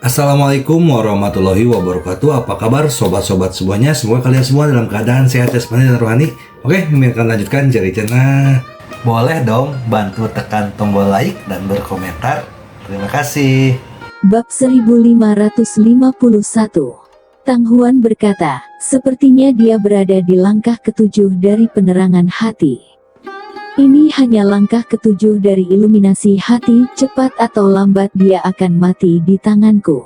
Assalamualaikum warahmatullahi wabarakatuh. Apa kabar sobat-sobat semuanya? Semoga kalian semua dalam keadaan sehat jasmani dan rohani. Oke, Mimin akan lanjutkan jari channel. Boleh dong bantu tekan tombol like dan berkomentar. Terima kasih. Bab 1551. Tang Huan berkata, sepertinya dia berada di langkah ketujuh dari penerangan hati. Ini hanya langkah ketujuh dari iluminasi hati, cepat atau lambat dia akan mati di tanganku.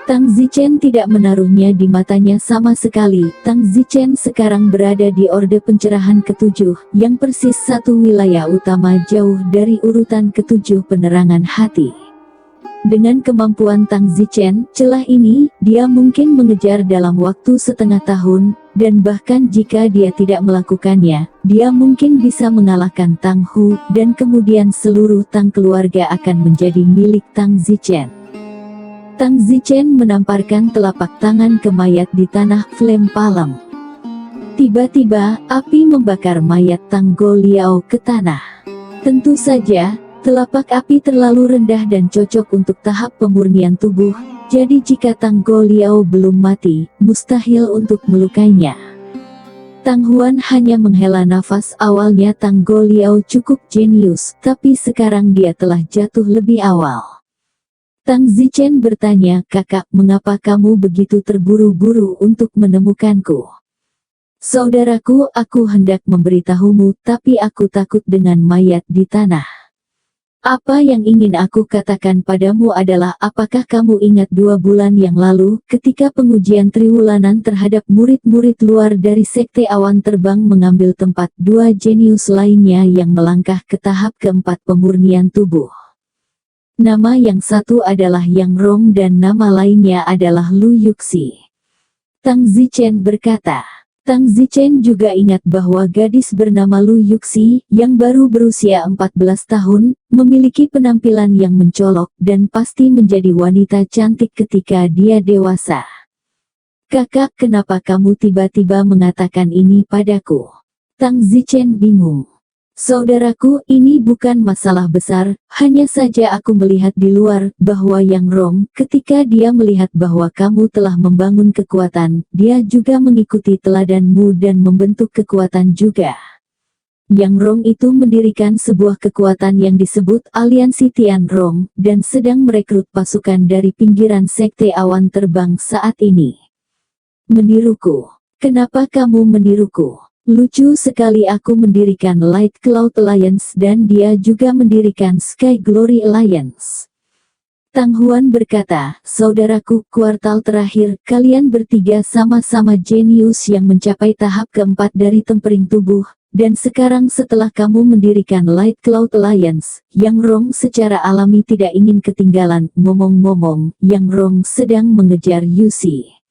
Tang Zichen tidak menaruhnya di matanya sama sekali. Tang Zichen sekarang berada di orde pencerahan ketujuh, yang persis satu wilayah utama jauh dari urutan ketujuh penerangan hati. Dengan kemampuan Tang Zichen, celah ini, dia mungkin mengejar dalam waktu setengah tahun, dan bahkan jika dia tidak melakukannya, dia mungkin bisa mengalahkan Tang Hu, dan kemudian seluruh Tang keluarga akan menjadi milik Tang Zichen. Tang Zichen menamparkan telapak tangan ke mayat di tanah Flame Palem. Tiba-tiba, api membakar mayat Tang Go Liao ke tanah. Tentu saja, telapak api terlalu rendah dan cocok untuk tahap pemurnian tubuh, jadi jika Tang Go Liao belum mati, mustahil untuk melukainya. Tang Huan hanya menghela nafas. Awalnya Tang Go Liao cukup jenius, tapi sekarang dia telah jatuh lebih awal. Tang Zichen bertanya, kakak, mengapa kamu begitu terburu-buru untuk menemukanku? Saudaraku, aku hendak memberitahumu, tapi aku takut dengan mayat di tanah. Apa yang ingin aku katakan padamu adalah, apakah kamu ingat 2 bulan yang lalu, ketika pengujian triwulanan terhadap murid-murid luar dari Sekte Awan Terbang mengambil tempat 2 jenius lainnya yang melangkah ke tahap keempat pemurnian tubuh. Nama yang satu adalah Yang Rong dan nama lainnya adalah Lu Yuxi. Tang Zichen berkata. Tang Zichen juga ingat bahwa gadis bernama Lu Yuxi, yang baru berusia 14 tahun, memiliki penampilan yang mencolok dan pasti menjadi wanita cantik ketika dia dewasa. Kakak, kenapa kamu tiba-tiba mengatakan ini padaku? Tang Zichen bingung. Saudaraku, ini bukan masalah besar, hanya saja aku melihat di luar, bahwa Yang Rong, ketika dia melihat bahwa kamu telah membangun kekuatan, dia juga mengikuti teladanmu dan membentuk kekuatan juga. Yang Rong itu mendirikan sebuah kekuatan yang disebut Aliansi Tian Rong, dan sedang merekrut pasukan dari pinggiran Sekte Awan Terbang saat ini. Meniruku. Kenapa kamu meniruku? Lucu sekali, aku mendirikan Light Cloud Alliance dan dia juga mendirikan Sky Glory Alliance. Tang Huan berkata, saudaraku, kuartal terakhir, kalian bertiga sama-sama jenius yang mencapai tahap keempat dari tempering tubuh, dan sekarang setelah kamu mendirikan Light Cloud Alliance, Yang Rong secara alami tidak ingin ketinggalan. Ngomong-ngomong, Yang Rong sedang mengejar Yusi.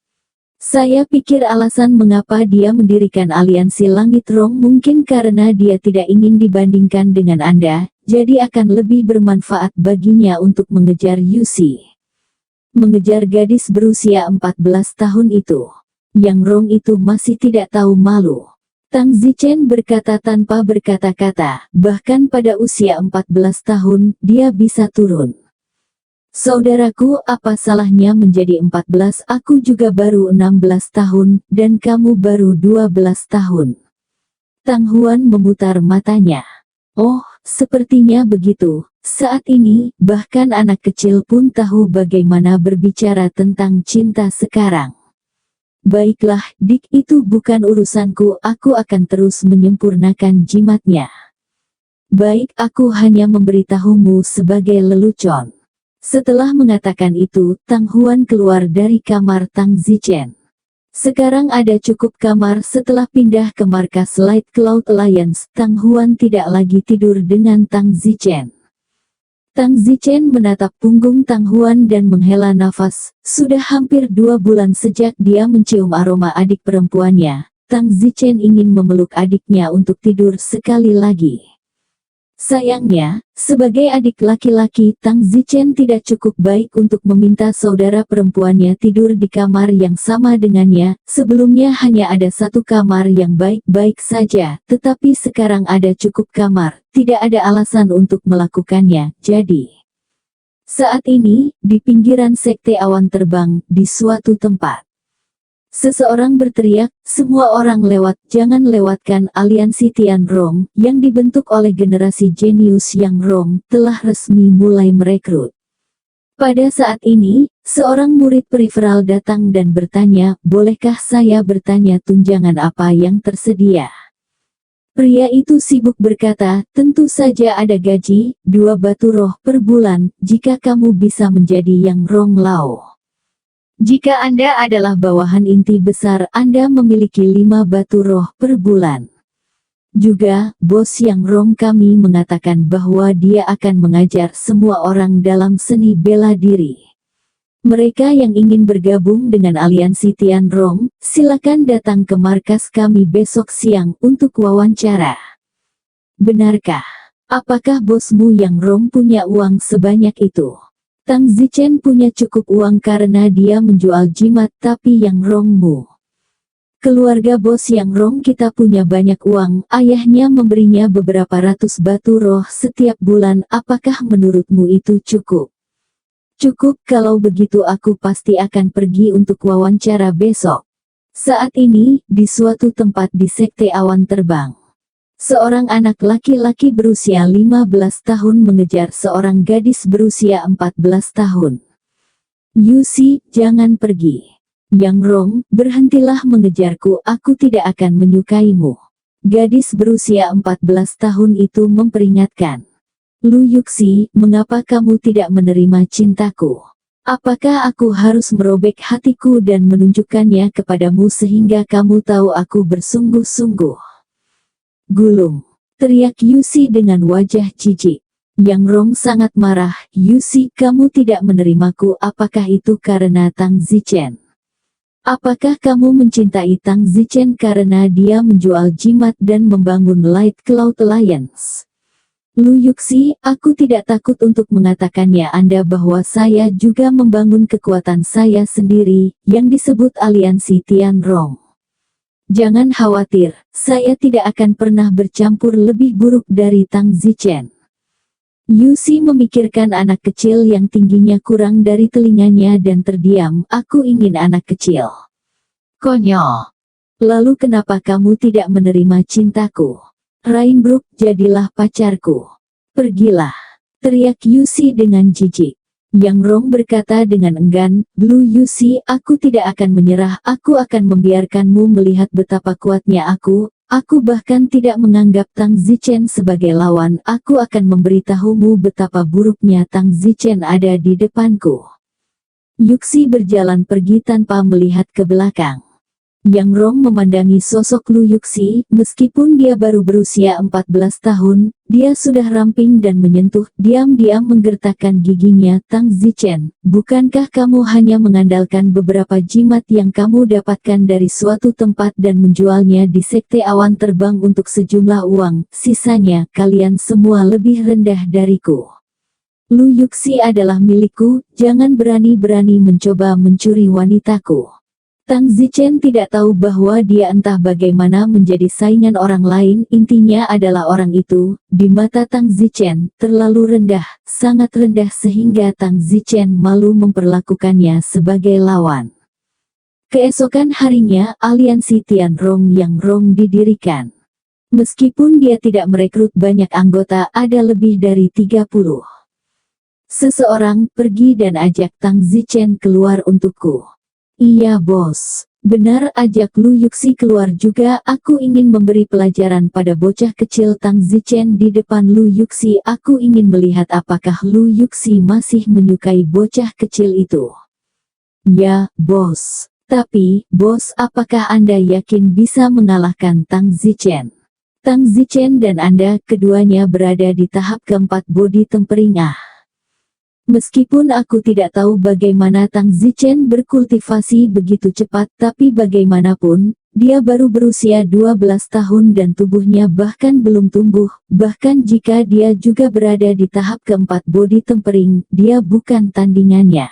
Saya pikir alasan mengapa dia mendirikan aliansi Langit Rong mungkin karena dia tidak ingin dibandingkan dengan Anda, jadi akan lebih bermanfaat baginya untuk mengejar Yusi. Mengejar gadis berusia 14 tahun itu. Yang Rong itu masih tidak tahu malu. Tang Zichen berkata tanpa berkata-kata, bahkan pada usia 14 tahun, dia bisa turun. Saudaraku, apa salahnya menjadi 14? Aku juga baru 16 tahun, dan kamu baru 12 tahun. Tang Huan memutar matanya. Oh, sepertinya begitu. Saat ini, bahkan anak kecil pun tahu bagaimana berbicara tentang cinta sekarang. Baiklah, Dik, itu bukan urusanku, aku akan terus menyempurnakan jimatnya. Baik, aku hanya memberitahumu sebagai lelucon. Setelah mengatakan itu, Tang Huan keluar dari kamar Tang Zichen. Sekarang ada cukup kamar. Setelah pindah ke markas Light Cloud Alliance, Tang Huan tidak lagi tidur dengan Tang Zichen. Tang Zichen menatap punggung Tang Huan dan menghela nafas. Sudah hampir 2 bulan sejak dia mencium aroma adik perempuannya. Tang Zichen ingin memeluk adiknya untuk tidur sekali lagi. Sayangnya, sebagai adik laki-laki, Tang Zichen tidak cukup baik untuk meminta saudara perempuannya tidur di kamar yang sama dengannya. Sebelumnya hanya ada satu kamar yang baik-baik saja, tetapi sekarang ada cukup kamar, tidak ada alasan untuk melakukannya, jadi Saat ini, di pinggiran sekte awan terbang, di suatu tempat. Seseorang berteriak, semua orang lewat, jangan lewatkan aliansi Tian Rong, yang dibentuk oleh generasi jenius Yang Rong, telah resmi mulai merekrut. Pada saat ini, seorang murid periferal datang dan bertanya, bolehkah saya bertanya tunjangan apa yang tersedia? Pria itu sibuk berkata, tentu saja ada gaji, 2 batu roh per bulan, jika kamu bisa menjadi Yang Rong Lao. Jika Anda adalah bawahan inti besar, Anda memiliki 5 batu roh per bulan. Juga, bos Yang Rong kami mengatakan bahwa dia akan mengajar semua orang dalam seni bela diri. Mereka yang ingin bergabung dengan aliansi Tian Rong, silakan datang ke markas kami besok siang untuk wawancara. Benarkah? Apakah bosmu Yang Rong punya uang sebanyak itu? Tang Zichen punya cukup uang karena dia menjual jimat, tapi Yang Rongmu. Keluarga bos Yang Rong kita punya banyak uang, ayahnya memberinya beberapa ratus batu roh setiap bulan, apakah menurutmu itu cukup? Cukup, kalau begitu aku pasti akan pergi untuk wawancara besok. Saat ini, di suatu tempat di sekte awan terbang. Seorang anak laki-laki berusia 15 tahun mengejar seorang gadis berusia 14 tahun. Yusi, jangan pergi. Yang Rong, berhentilah mengejarku, aku tidak akan menyukaimu. Gadis berusia 14 tahun itu memperingatkan. Lu Yuxi, mengapa kamu tidak menerima cintaku? Apakah aku harus merobek hatiku dan menunjukkannya kepadamu sehingga kamu tahu aku bersungguh-sungguh? Gulung, teriak Yusi dengan wajah jijik. Yang Rong sangat marah, Yusi, kamu tidak menerimaku, apakah itu karena Tang Zichen? Apakah kamu mencintai Tang Zichen karena dia menjual jimat dan membangun Light Cloud Alliance? Lu Yuxi, aku tidak takut untuk mengatakannya Anda bahwa saya juga membangun kekuatan saya sendiri, yang disebut aliansi Tian Rong. Jangan khawatir, saya tidak akan pernah bercampur lebih buruk dari Tang Zichen. Yusi memikirkan anak kecil yang tingginya kurang dari telinganya dan terdiam, aku ingin anak kecil. Konyol. Lalu kenapa kamu tidak menerima cintaku? Rainbrook, jadilah pacarku. Pergilah, teriak Yusi dengan jijik. Yang Rong berkata dengan enggan, Blue Yusi, aku tidak akan menyerah, aku akan membiarkanmu melihat betapa kuatnya aku bahkan tidak menganggap Tang Zichen sebagai lawan, aku akan memberitahumu betapa buruknya Tang Zichen ada di depanku. Yuxi berjalan pergi tanpa melihat ke belakang. Yang Rong memandangi sosok Lu Yuxi, meskipun dia baru berusia 14 tahun, dia sudah ramping dan menyentuh, diam-diam menggertakkan giginya. Tang Zichen, bukankah kamu hanya mengandalkan beberapa jimat yang kamu dapatkan dari suatu tempat dan menjualnya di sekte awan terbang untuk sejumlah uang, sisanya kalian semua lebih rendah dariku. Lu Yuxi adalah milikku, jangan berani-berani mencoba mencuri wanitaku. Tang Zichen tidak tahu bahwa dia entah bagaimana menjadi saingan orang lain, intinya adalah orang itu, di mata Tang Zichen, terlalu rendah, sangat rendah sehingga Tang Zichen malu memperlakukannya sebagai lawan. Keesokan harinya, aliansi Tian Rong Yang Rong didirikan. Meskipun dia tidak merekrut banyak anggota, ada lebih dari 30. Seseorang pergi dan ajak Tang Zichen keluar untukku. Iya bos, benar, ajak Lu Yuxi keluar juga, aku ingin memberi pelajaran pada bocah kecil. Tang Zichen di depan Lu Yuxi, aku ingin melihat apakah Lu Yuxi masih menyukai bocah kecil itu. Ya, bos. Tapi, bos, apakah Anda yakin bisa mengalahkan Tang Zichen? Tang Zichen dan Anda, keduanya berada di tahap keempat body tempering. Meskipun aku tidak tahu bagaimana Tang Zichen berkultivasi begitu cepat, tapi bagaimanapun, dia baru berusia 12 tahun dan tubuhnya bahkan belum tumbuh, bahkan jika dia juga berada di tahap keempat body tempering, dia bukan tandingannya.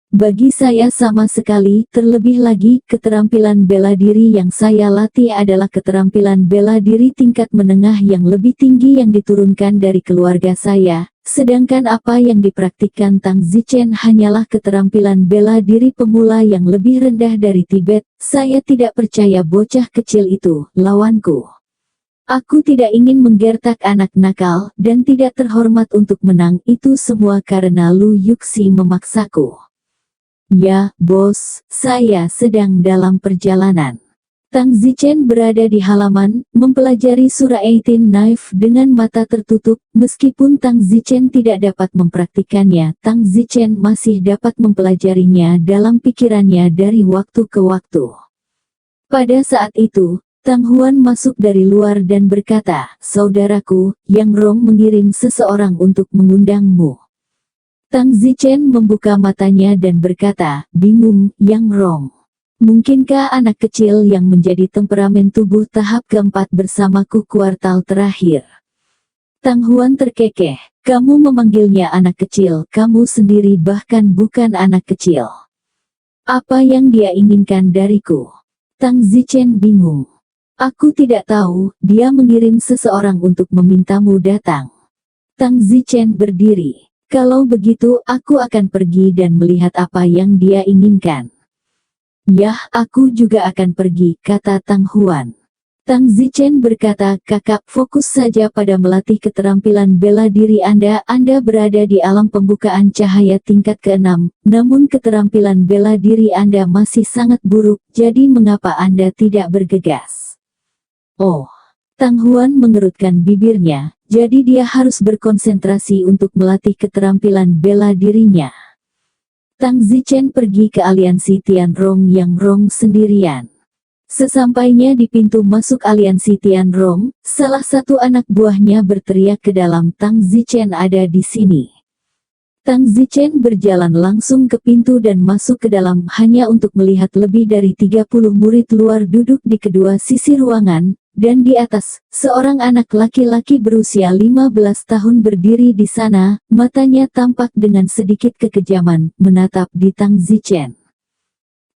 Bagi saya sama sekali, terlebih lagi, keterampilan bela diri yang saya latih adalah keterampilan bela diri tingkat menengah yang lebih tinggi yang diturunkan dari keluarga saya. sedangkan apa yang dipraktikkan Tang Zichen hanyalah keterampilan bela diri pemula yang lebih rendah dari Tibet. Saya tidak percaya bocah kecil itu lawanku. Aku tidak ingin menggertak anak nakal dan tidak terhormat untuk menang, itu semua karena Lu Yuxi memaksaku. Ya, bos, saya sedang dalam perjalanan. Tang Zichen berada di halaman, mempelajari surah 18 Knife dengan mata tertutup. Meskipun Tang Zichen tidak dapat mempraktikannya, Tang Zichen masih dapat mempelajarinya dalam pikirannya dari waktu ke waktu. Pada saat itu, Tang Huan masuk dari luar dan berkata, "Saudaraku, Yang Rong mengirim seseorang untuk mengundangmu." Tang Zichen membuka matanya dan berkata, "Bingung, Yang Rong. Mungkinkah anak kecil yang menjadi temperamen tubuh tahap keempat bersamaku kuartal terakhir?" Tang Huan terkekeh, "Kamu memanggilnya anak kecil, kamu sendiri bahkan bukan anak kecil. Apa yang dia inginkan dariku?" Tang Zichen bingung. "Aku tidak tahu, dia mengirim seseorang untuk memintamu datang." Tang Zichen berdiri. "Kalau begitu, aku akan pergi dan melihat apa yang dia inginkan." "Yah, aku juga akan pergi," kata Tang Huan. Tang Zichen berkata, "Kakak, fokus saja pada melatih keterampilan bela diri Anda. Anda berada di alam pembukaan cahaya tingkat ke-6, namun keterampilan bela diri Anda masih sangat buruk, jadi mengapa Anda tidak bergegas?" Oh, Tang Huan mengerutkan bibirnya, jadi dia harus berkonsentrasi untuk melatih keterampilan bela dirinya. Tang Zichen pergi ke aliansi Tianrong Yang Rong sendirian. Sesampainya di pintu masuk aliansi Tianrong, salah satu anak buahnya berteriak ke dalam, "Tang Zichen ada di sini." Tang Zichen berjalan langsung ke pintu dan masuk ke dalam hanya untuk melihat lebih dari 30 murid luar duduk di kedua sisi ruangan, dan di atas, seorang anak laki-laki berusia 15 tahun berdiri di sana, matanya tampak dengan sedikit kekejaman, menatap di Tang Zichen.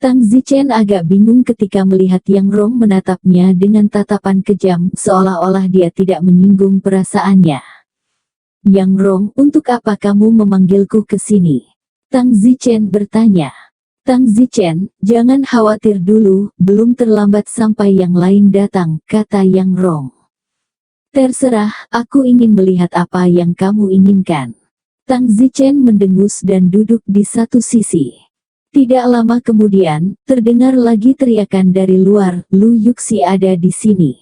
Tang Zichen agak bingung ketika melihat Yang Rong menatapnya dengan tatapan kejam, seolah-olah dia tidak menyinggung perasaannya. "Yang Rong, untuk apa kamu memanggilku ke sini?" Tang Zichen bertanya. "Tang Zichen, jangan khawatir dulu, belum terlambat sampai yang lain datang," kata Yang Rong. "Terserah, aku ingin melihat apa yang kamu inginkan." Tang Zichen mendengus dan duduk di satu sisi. Tidak lama kemudian, terdengar lagi teriakan dari luar, "Lu Yuxi ada di sini."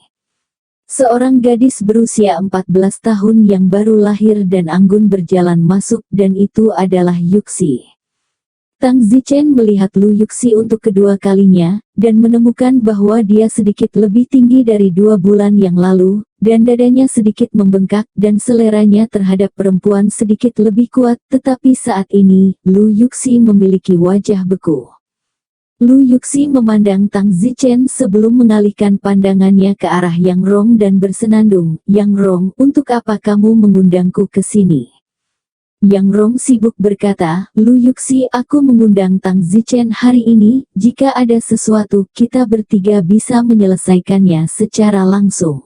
Seorang gadis berusia 14 tahun yang baru lahir dan anggun berjalan masuk, dan itu adalah Yuxi. Tang Zichen melihat Lu Yuxi untuk kedua kalinya, dan menemukan bahwa dia sedikit lebih tinggi dari 2 bulan yang lalu, dan dadanya sedikit membengkak, dan seleranya terhadap perempuan sedikit lebih kuat, tetapi saat ini, Lu Yuxi memiliki wajah beku. Lu Yuxi memandang Tang Zichen sebelum mengalihkan pandangannya ke arah Yang Rong dan bersenandung, "Yang Rong, untuk apa kamu mengundangku ke sini?" Yang Rong sibuk berkata, "Lu Yuxi, aku mengundang Tang Zichen hari ini, jika ada sesuatu, kita bertiga bisa menyelesaikannya secara langsung."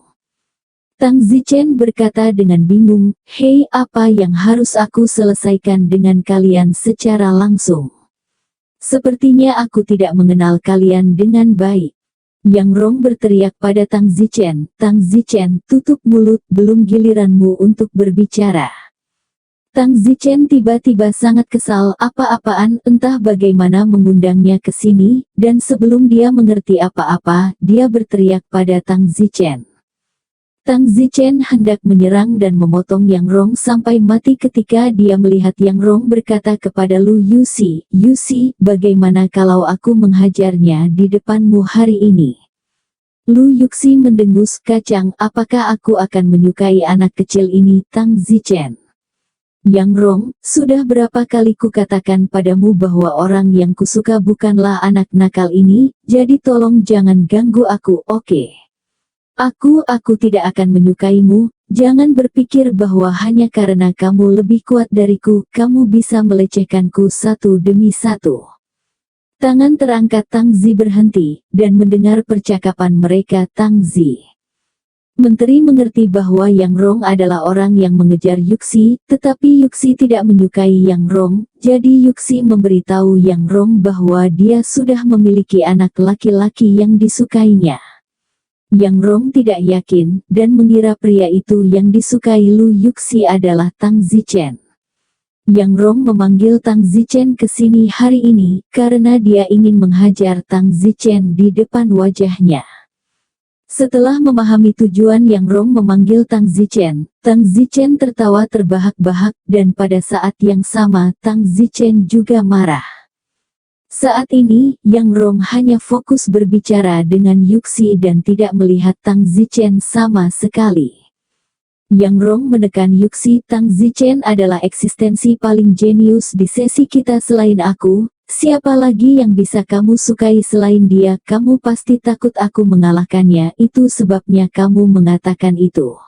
Tang Zichen berkata dengan bingung, "Hei, apa yang harus aku selesaikan dengan kalian secara langsung? Sepertinya aku tidak mengenal kalian dengan baik." Yang Rong berteriak pada Tang Zichen, "Tang Zichen, tutup mulut, belum giliranmu untuk berbicara." Tang Zichen tiba-tiba sangat kesal, apa-apaan, entah bagaimana mengundangnya ke sini, dan sebelum dia mengerti apa-apa, dia berteriak pada Tang Zichen. Tang Zichen hendak menyerang dan memotong Yang Rong sampai mati ketika dia melihat Yang Rong berkata kepada Lu Yuxi, "Yuxi, bagaimana kalau aku menghajarnya di depanmu hari ini?" Lu Yuxi mendengus, "Kacang, apakah aku akan menyukai anak kecil ini?" Tang Zichen. "Yang Rong, sudah berapa kali kukatakan padamu bahwa orang yang kusuka bukanlah anak nakal ini, jadi tolong jangan ganggu aku, oke? Aku tidak akan menyukaimu, jangan berpikir bahwa hanya karena kamu lebih kuat dariku, kamu bisa melecehkanku satu demi satu." Tangan terangkat Tang Zi berhenti, dan mendengar percakapan mereka. Tang Zi Menteri mengerti bahwa Yang Rong adalah orang yang mengejar Yuxi, tetapi Yuxi tidak menyukai Yang Rong, jadi Yuxi memberitahu Yang Rong bahwa dia sudah memiliki anak laki-laki yang disukainya. Yang Rong tidak yakin, dan mengira pria itu yang disukai Lu Yuxi adalah Tang Zichen. Yang Rong memanggil Tang Zichen ke sini hari ini, karena dia ingin menghajar Tang Zichen di depan wajahnya. Setelah memahami tujuan Yang Rong memanggil Tang Zichen tertawa terbahak-bahak, dan pada saat yang sama Tang Zichen juga marah. Saat ini, Yang Rong hanya fokus berbicara dengan Yuxi dan tidak melihat Tang Zichen sama sekali. Yang Rong menekan Yuxi, Tang Zichen adalah eksistensi paling jenius di sesi kita selain aku, siapa lagi yang bisa kamu sukai selain dia? Kamu pasti takut aku mengalahkannya, itu sebabnya kamu mengatakan itu.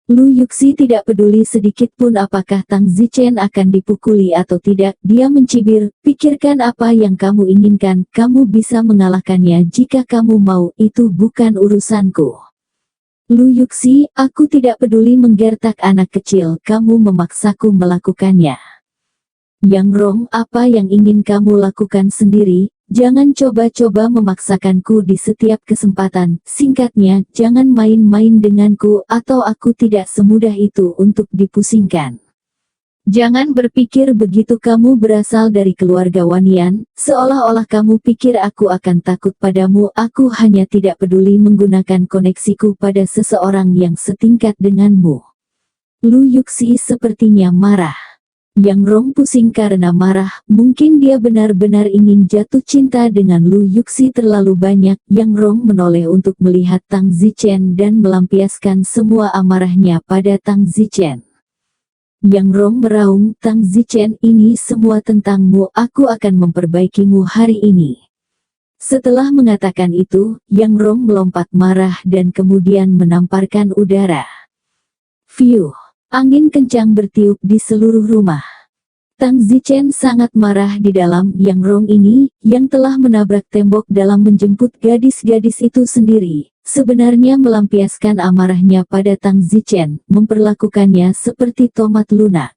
Lu Yuxi tidak peduli sedikit pun apakah Tang Zichen akan dipukuli atau tidak, dia mencibir, pikirkan apa yang kamu inginkan, kamu bisa mengalahkannya jika kamu mau, itu bukan urusanku. Lu Yuxi, aku tidak peduli menggertak anak kecil, kamu memaksaku melakukannya. Yang Rong, apa yang ingin kamu lakukan sendiri, jangan coba-coba memaksakanku di setiap kesempatan, singkatnya, jangan main-main denganku atau aku tidak semudah itu untuk dipusingkan. Jangan berpikir begitu, kamu berasal dari keluarga Wanian, seolah-olah kamu pikir aku akan takut padamu, aku hanya tidak peduli menggunakan koneksiku pada seseorang yang setingkat denganmu. Lu Yuxi sepertinya marah. Yang Rong pusing karena marah, mungkin dia benar-benar ingin jatuh cinta dengan Lu Yuxi terlalu banyak. Yang Rong menoleh untuk melihat Tang Zichen dan melampiaskan semua amarahnya pada Tang Zichen. Yang Rong meraung, Tang Zichen, ini semua tentangmu, aku akan memperbaikimu hari ini. Setelah mengatakan itu, Yang Rong melompat marah dan kemudian menamparkan udara. Fiuh, angin kencang bertiup di seluruh rumah. Tang Zichen sangat marah di dalam Yang Rong ini, yang telah menabrak tembok dalam menjemput gadis-gadis itu sendiri. Sebenarnya melampiaskan amarahnya pada Tang Zichen, memperlakukannya seperti tomat lunak.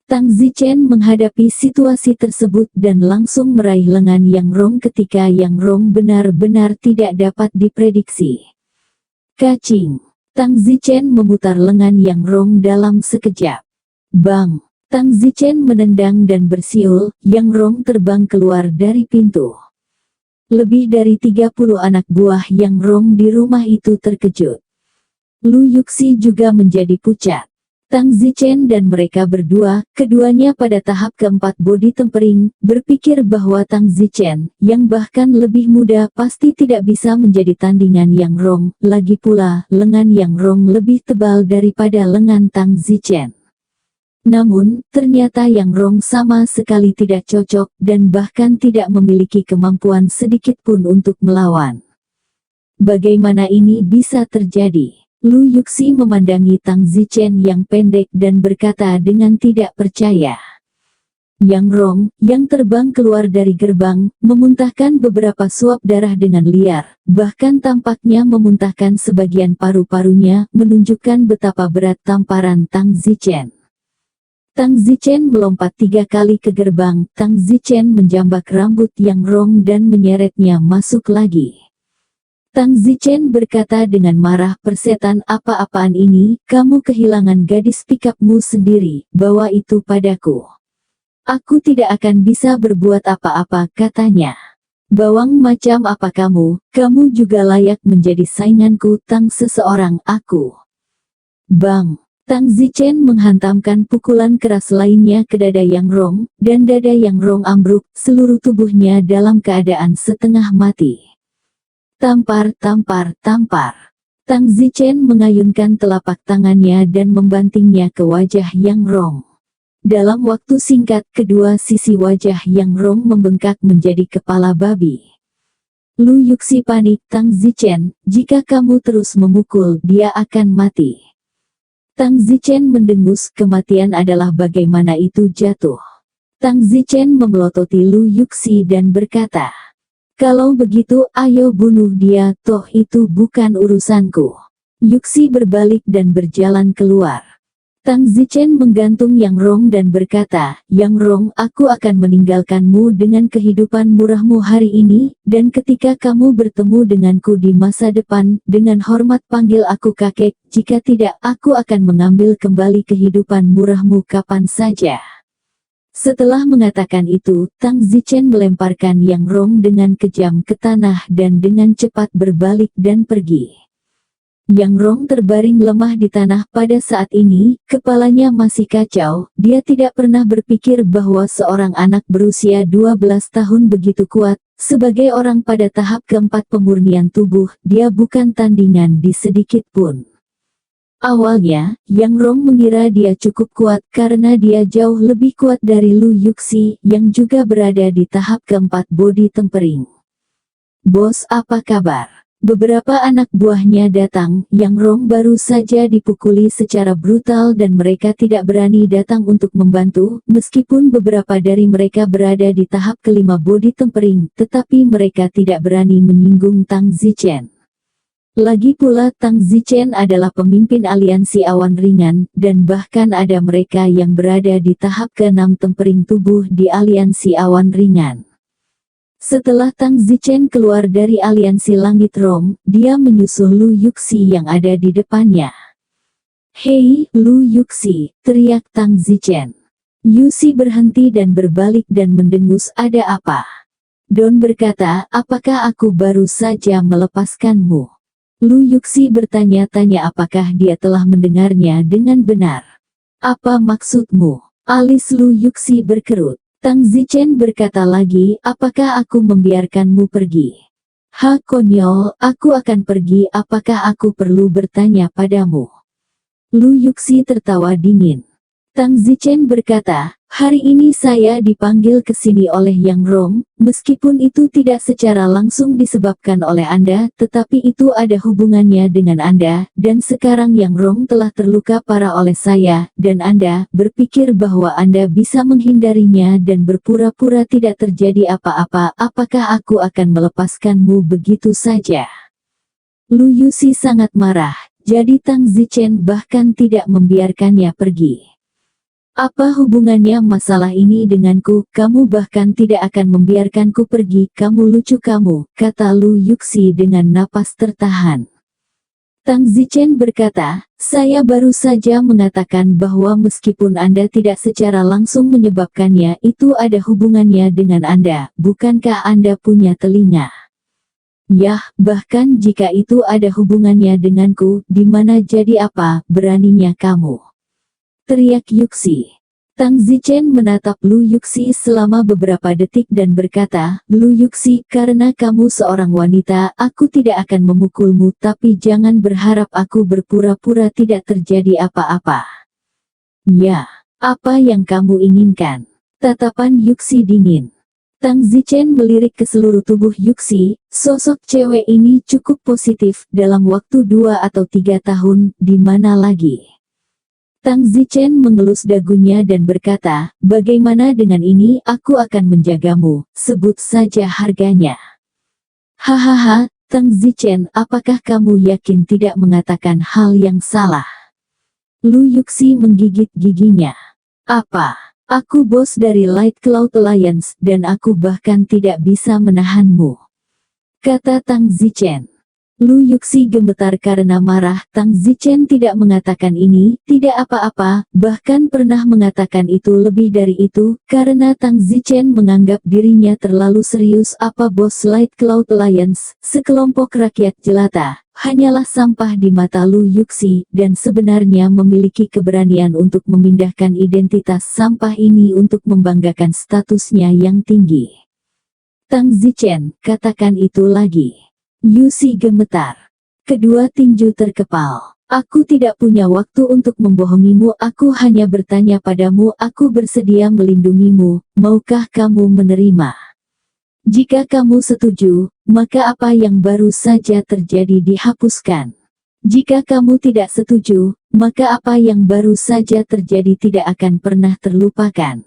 Tang Zichen menghadapi situasi tersebut dan langsung meraih lengan Yang Rong ketika Yang Rong benar-benar tidak dapat diprediksi. Kacing! Tang Zichen memutar lengan Yang Rong dalam sekejap. Bang! Tang Zichen menendang dan bersiul, Yang Rong terbang keluar dari pintu. Lebih dari 30 anak buah Yang Rong di rumah itu terkejut. Lu Yuxi juga menjadi pucat. Tang Zichen dan mereka berdua, keduanya pada tahap keempat body tempering, berpikir bahwa Tang Zichen, yang bahkan lebih muda, pasti tidak bisa menjadi tandingan Yang Rong. Lagi pula, lengan Yang Rong lebih tebal daripada lengan Tang Zichen. Namun, ternyata Yang Rong sama sekali tidak cocok, dan bahkan tidak memiliki kemampuan sedikit pun untuk melawan. Bagaimana ini bisa terjadi? Lu Yuxi memandangi Tang Zichen yang pendek dan berkata dengan tidak percaya. Yang Rong, yang terbang keluar dari gerbang, memuntahkan beberapa suap darah dengan liar, bahkan tampaknya memuntahkan sebagian paru-parunya, menunjukkan betapa berat tamparan Tang Zichen. Tang Zichen melompat 3 kali ke gerbang, Tang Zichen menjambak rambut Yang Rong dan menyeretnya masuk lagi. Tang Zichen berkata dengan marah, persetan apa-apaan ini, kamu kehilangan gadis pikapmu sendiri, bawa itu padaku. Aku tidak akan bisa berbuat apa-apa, katanya. Bawang macam apa kamu juga layak menjadi sainganku, Tang seseorang aku. Bang! Tang Zichen menghantamkan pukulan keras lainnya ke dada Yang Rong, dan dada Yang Rong ambruk, seluruh tubuhnya dalam keadaan setengah mati. Tampar, tampar, tampar. Tang Zichen mengayunkan telapak tangannya dan membantingnya ke wajah Yang Rong. Dalam waktu singkat, kedua sisi wajah Yang Rong membengkak menjadi kepala babi. Lu Yuxi panik, Tang Zichen, jika kamu terus memukul, dia akan mati. Tang Zichen mendengus, kematian adalah bagaimana itu jatuh. Tang Zichen memelototi Lu Yuxi dan berkata, kalau begitu ayo bunuh dia, toh itu bukan urusanku. Yuxi berbalik dan berjalan keluar. Tang Zichen menggantung Yang Rong dan berkata, Yang Rong, aku akan meninggalkanmu dengan kehidupan murahmu hari ini, dan ketika kamu bertemu denganku di masa depan, dengan hormat panggil aku kakek, jika tidak, aku akan mengambil kembali kehidupan murahmu kapan saja. Setelah mengatakan itu, Tang Zichen melemparkan Yang Rong dengan kejam ke tanah dan dengan cepat berbalik dan pergi. Yang Rong terbaring lemah di tanah pada saat ini, kepalanya masih kacau, dia tidak pernah berpikir bahwa seorang anak berusia 12 tahun begitu kuat, sebagai orang pada tahap keempat pemurnian tubuh, dia bukan tandingan di sedikit pun. Awalnya, Yang Rong mengira dia cukup kuat karena dia jauh lebih kuat dari Lu Yuxi, yang juga berada di tahap keempat body tempering. Bos, apa kabar? Beberapa anak buahnya datang, Yang Rong baru saja dipukuli secara brutal dan mereka tidak berani datang untuk membantu, meskipun beberapa dari mereka berada di tahap kelima body tempering, tetapi mereka tidak berani menyinggung Tang Zichen. Lagi pula Tang Zichen adalah pemimpin aliansi awan ringan, dan bahkan ada mereka yang berada di tahap ke-6 tempering tubuh di aliansi awan ringan. Setelah Tang Zichen keluar dari aliansi Langit Rom, dia menyusul Lu Yuxi yang ada di depannya. Hei, Lu Yuxi, teriak Tang Zichen. Yuxi berhenti dan berbalik dan mendengus, ada apa? Don berkata, apakah aku baru saja melepaskanmu? Lu Yuxi bertanya-tanya apakah dia telah mendengarnya dengan benar. Apa maksudmu? Alis Lu Yuxi berkerut. Tang Zichen berkata lagi, apakah aku membiarkanmu pergi? Ha konyol, aku akan pergi, apakah aku perlu bertanya padamu? Lu Yuxi tertawa dingin. Tang Zichen berkata, hari ini saya dipanggil ke sini oleh Yang Rong, meskipun itu tidak secara langsung disebabkan oleh Anda, tetapi itu ada hubungannya dengan Anda, dan sekarang Yang Rong telah terluka parah oleh saya, dan Anda berpikir bahwa Anda bisa menghindarinya dan berpura-pura tidak terjadi apa-apa, apakah aku akan melepaskanmu begitu saja? Lu Yuxi sangat marah, jadi Tang Zichen bahkan tidak membiarkannya pergi. Apa hubungannya masalah ini denganku? Kamu bahkan tidak akan membiarkanku pergi. Kamu lucu kamu, kata Lu Yuxi dengan napas tertahan. Tang Zichen berkata, saya baru saja mengatakan bahwa meskipun Anda tidak secara langsung menyebabkannya, itu ada hubungannya dengan Anda. Bukankah Anda punya telinga? Yah, bahkan jika itu ada hubungannya denganku, di mana jadi apa, beraninya kamu? Teriak Yuxi. Tang Zichen menatap Lu Yuxi selama beberapa detik dan berkata, Lu Yuxi, karena kamu seorang wanita, aku tidak akan memukulmu, tapi jangan berharap aku berpura-pura tidak terjadi apa-apa. Ya, apa yang kamu inginkan? Tatapan Yuxi dingin. Tang Zichen melirik ke seluruh tubuh Yuxi, sosok cewek ini cukup positif, dalam waktu 2 atau 3 tahun, di mana lagi? Tang Zichen mengelus dagunya dan berkata, bagaimana dengan ini, aku akan menjagamu, sebut saja harganya. Hahaha, Tang Zichen, apakah kamu yakin tidak mengatakan hal yang salah? Lu Yuxi menggigit giginya. Apa? Aku bos dari Light Cloud Alliance, dan aku bahkan tidak bisa menahanmu, kata Tang Zichen. Lu Yuxi gemetar karena marah. Tang Zichen tidak mengatakan ini, tidak apa-apa, bahkan pernah mengatakan itu lebih dari itu, karena Tang Zichen menganggap dirinya terlalu serius. Apa bos Light Cloud Alliance, sekelompok rakyat jelata, hanyalah sampah di mata Lu Yuxi, dan sebenarnya memiliki keberanian untuk memindahkan identitas sampah ini untuk membanggakan statusnya yang tinggi. Tang Zichen, katakan itu lagi. Yuxi gemetar. Kedua tinju terkepal. Aku tidak punya waktu untuk membohongimu, aku hanya bertanya padamu, aku bersedia melindungimu, maukah kamu menerima? Jika kamu setuju, maka apa yang baru saja terjadi dihapuskan. Jika kamu tidak setuju, maka apa yang baru saja terjadi tidak akan pernah terlupakan.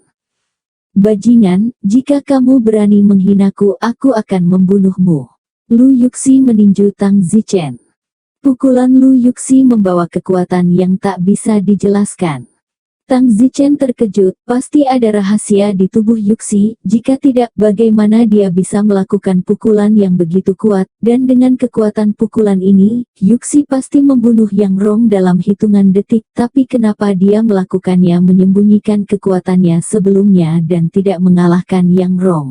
Bajingan, jika kamu berani menghinaku, aku akan membunuhmu. Lu Yuxi meninju Tang Zichen. Pukulan Lu Yuxi membawa kekuatan yang tak bisa dijelaskan. Tang Zichen terkejut, pasti ada rahasia di tubuh Yuxi, jika tidak bagaimana dia bisa melakukan pukulan yang begitu kuat, dan dengan kekuatan pukulan ini, Yuxi pasti membunuh Yang Rong dalam hitungan detik, tapi kenapa dia melakukannya menyembunyikan kekuatannya sebelumnya dan tidak mengalahkan Yang Rong?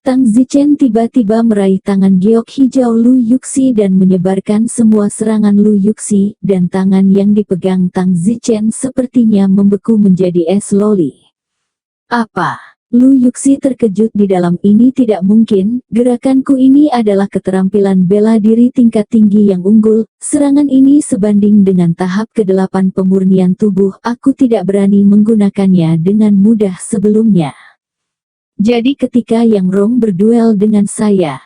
Tang Zichen tiba-tiba meraih tangan giok hijau Lu Yuxi dan menyebarkan semua serangan Lu Yuxi, dan tangan yang dipegang Tang Zichen sepertinya membeku menjadi es loli. Apa? Lu Yuxi terkejut, di dalam ini tidak mungkin, gerakanku ini adalah keterampilan bela diri tingkat tinggi yang unggul, serangan ini sebanding dengan tahap ke-8 pemurnian tubuh, aku tidak berani menggunakannya dengan mudah sebelumnya. Jadi ketika Yang Rong berduel dengan saya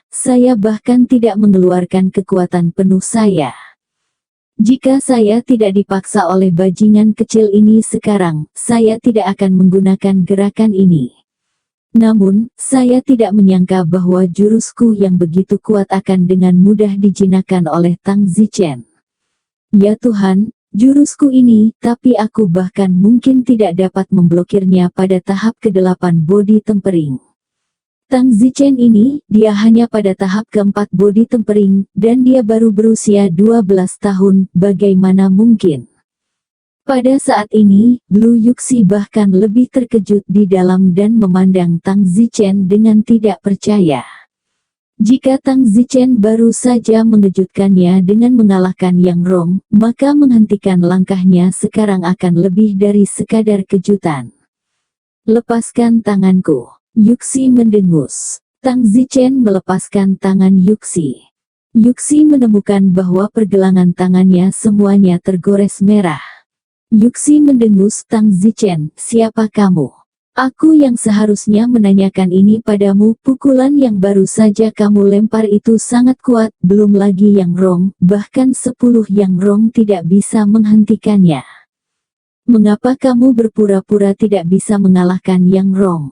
bahkan tidak mengeluarkan kekuatan penuh saya. Jika saya tidak dipaksa oleh bajingan kecil ini sekarang, saya tidak akan menggunakan gerakan ini. Namun, saya tidak menyangka bahwa jurusku yang begitu kuat akan dengan mudah dijinakan oleh Tang Zichen. Ya Tuhan, jurusku ini, tapi aku bahkan mungkin tidak dapat memblokirnya pada tahap ke-8 body tempering. Tang Zichen ini, dia hanya pada tahap ke-4 body tempering, dan dia baru berusia 12 tahun, bagaimana mungkin? Pada saat ini, Lu Yuxi bahkan lebih terkejut di dalam dan memandang Tang Zichen dengan tidak percaya. Jika Tang Zichen baru saja mengejutkannya dengan mengalahkan Yang Rong, maka menghentikan langkahnya sekarang akan lebih dari sekadar kejutan. Lepaskan tanganku. Yuxi mendengus. Tang Zichen melepaskan tangan Yuxi. Yuxi menemukan bahwa pergelangan tangannya semuanya tergores merah. Yuxi mendengus, Tang Zichen, siapa kamu? Aku yang seharusnya menanyakan ini padamu, pukulan yang baru saja kamu lempar itu sangat kuat, belum lagi Yang Rong, bahkan 10 Yang Rong tidak bisa menghentikannya. Mengapa kamu berpura-pura tidak bisa mengalahkan Yang Rong?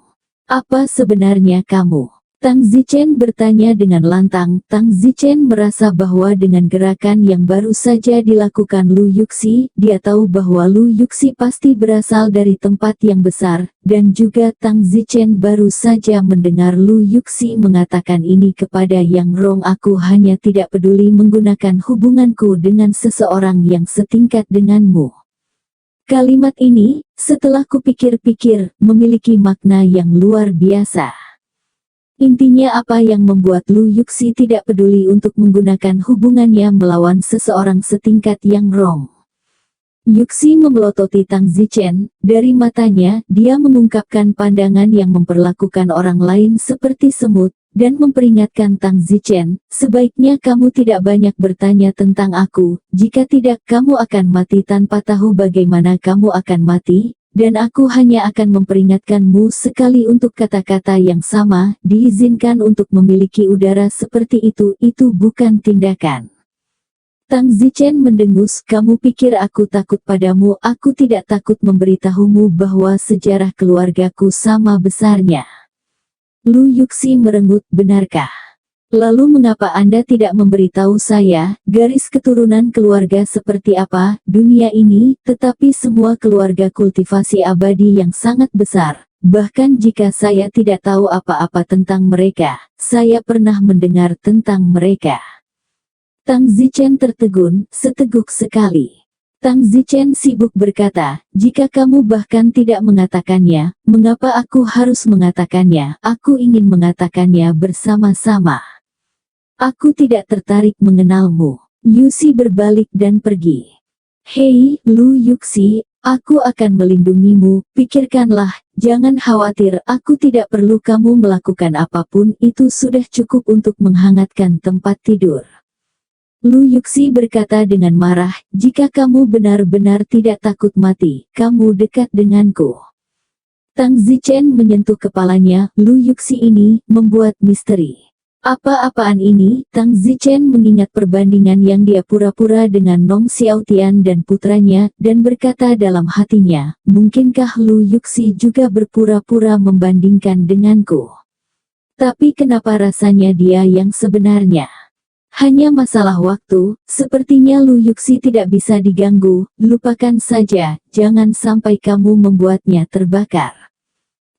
Apa sebenarnya kamu? Tang Zichen bertanya dengan lantang. Tang Zichen merasa bahwa dengan gerakan yang baru saja dilakukan Lu Yuxi, dia tahu bahwa Lu Yuxi pasti berasal dari tempat yang besar, dan juga Tang Zichen baru saja mendengar Lu Yuxi mengatakan ini kepada Yang Rong, aku hanya tidak peduli menggunakan hubunganku dengan seseorang yang setingkat denganmu. Kalimat ini, setelah kupikir-pikir, memiliki makna yang luar biasa. Intinya apa yang membuat Lu Yuxi tidak peduli untuk menggunakan hubungannya melawan seseorang setingkat Yang Rong. Yuxi memelototi Tang Zichen, dari matanya, dia mengungkapkan pandangan yang memperlakukan orang lain seperti semut, dan memperingatkan Tang Zichen, sebaiknya kamu tidak banyak bertanya tentang aku, jika tidak kamu akan mati tanpa tahu bagaimana kamu akan mati. Dan aku hanya akan memperingatkanmu sekali untuk kata-kata yang sama, diizinkan untuk memiliki udara seperti itu bukan tindakan. Tang Zichen mendengus, kamu pikir aku takut padamu? Aku tidak takut memberitahumu bahwa sejarah keluargaku sama besarnya. Lu Yuxi merengut, benarkah? Lalu mengapa Anda tidak memberitahu saya, garis keturunan keluarga seperti apa, dunia ini, tetapi semua keluarga kultivasi abadi yang sangat besar, bahkan jika saya tidak tahu apa-apa tentang mereka, saya pernah mendengar tentang mereka. Tang Zichen tertegun, seteguk sekali. Tang Zichen sibuk berkata, jika kamu bahkan tidak mengatakannya, mengapa aku harus mengatakannya? Aku ingin mengatakannya bersama-sama. Aku tidak tertarik mengenalmu. Yuxi berbalik dan pergi. Hei, Lu Yuxi, aku akan melindungimu, pikirkanlah, jangan khawatir, aku tidak perlu kamu melakukan apapun, itu sudah cukup untuk menghangatkan tempat tidur. Lu Yuxi berkata dengan marah, jika kamu benar-benar tidak takut mati, kamu dekat denganku. Tang Zichen menyentuh kepalanya, Lu Yuxi ini membuat misteri. Apa-apaan ini? Tang Zichen mengingat perbandingan yang dia pura-pura dengan Nong Xiaotian dan putranya, dan berkata dalam hatinya, mungkinkah Lu Yuxi juga berpura-pura membandingkan denganku? Tapi kenapa rasanya dia yang sebenarnya? Hanya masalah waktu, sepertinya Lu Yuxi tidak bisa diganggu, lupakan saja, jangan sampai kamu membuatnya terbakar.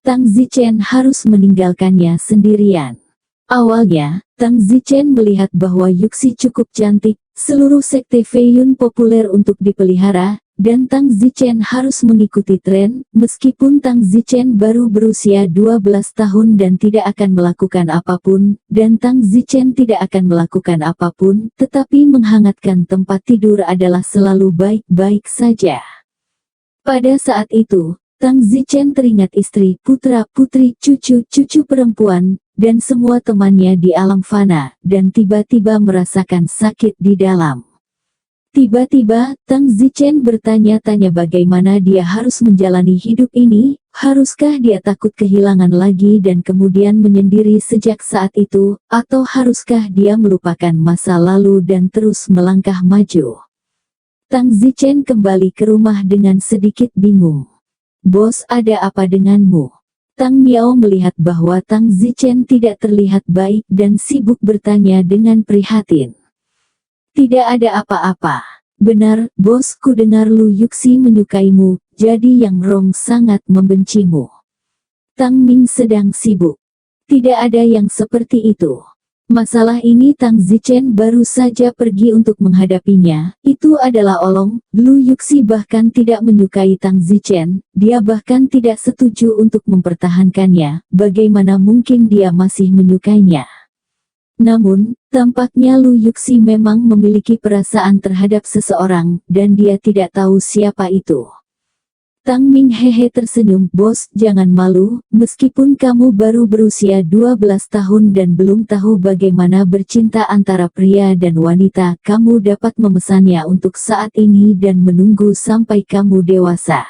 Tang Zichen harus meninggalkannya sendirian. Awalnya, Tang Zichen melihat bahwa Yuxi cukup cantik, seluruh sekte Feiyun populer untuk dipelihara, dan Tang Zichen harus mengikuti tren, meskipun Tang Zichen baru berusia 12 tahun dan tidak akan melakukan apapun, dan Tang Zichen tidak akan melakukan apapun, tetapi menghangatkan tempat tidur adalah selalu baik-baik saja. Pada saat itu, Tang Zichen teringat istri, putra-putri, cucu-cucu perempuan, dan semua temannya di alam fana, dan tiba-tiba merasakan sakit di dalam. Tiba-tiba, Tang Zichen bertanya-tanya bagaimana dia harus menjalani hidup ini, haruskah dia takut kehilangan lagi dan kemudian menyendiri sejak saat itu, atau haruskah dia melupakan masa lalu dan terus melangkah maju. Tang Zichen kembali ke rumah dengan sedikit bingung. "Bos, ada apa denganmu?" Tang Miao melihat bahwa Tang Zichen tidak terlihat baik dan sibuk bertanya dengan prihatin. "Tidak ada apa-apa. Benar, bos, ku dengar Lu Yuxi menyukaimu, jadi Yang Rong sangat membencimu." Tang Ming sedang sibuk. Tidak ada yang seperti itu. Masalah ini Tang Zichen baru saja pergi untuk menghadapinya, itu adalah olong. Lu Yuxi bahkan tidak menyukai Tang Zichen, dia bahkan tidak setuju untuk mempertahankannya, bagaimana mungkin dia masih menyukainya. Namun, tampaknya Lu Yuxi memang memiliki perasaan terhadap seseorang, dan dia tidak tahu siapa itu. Tang Ming hehe tersenyum, "Bos, jangan malu, meskipun kamu baru berusia 12 tahun dan belum tahu bagaimana bercinta antara pria dan wanita, kamu dapat memesannya untuk saat ini dan menunggu sampai kamu dewasa."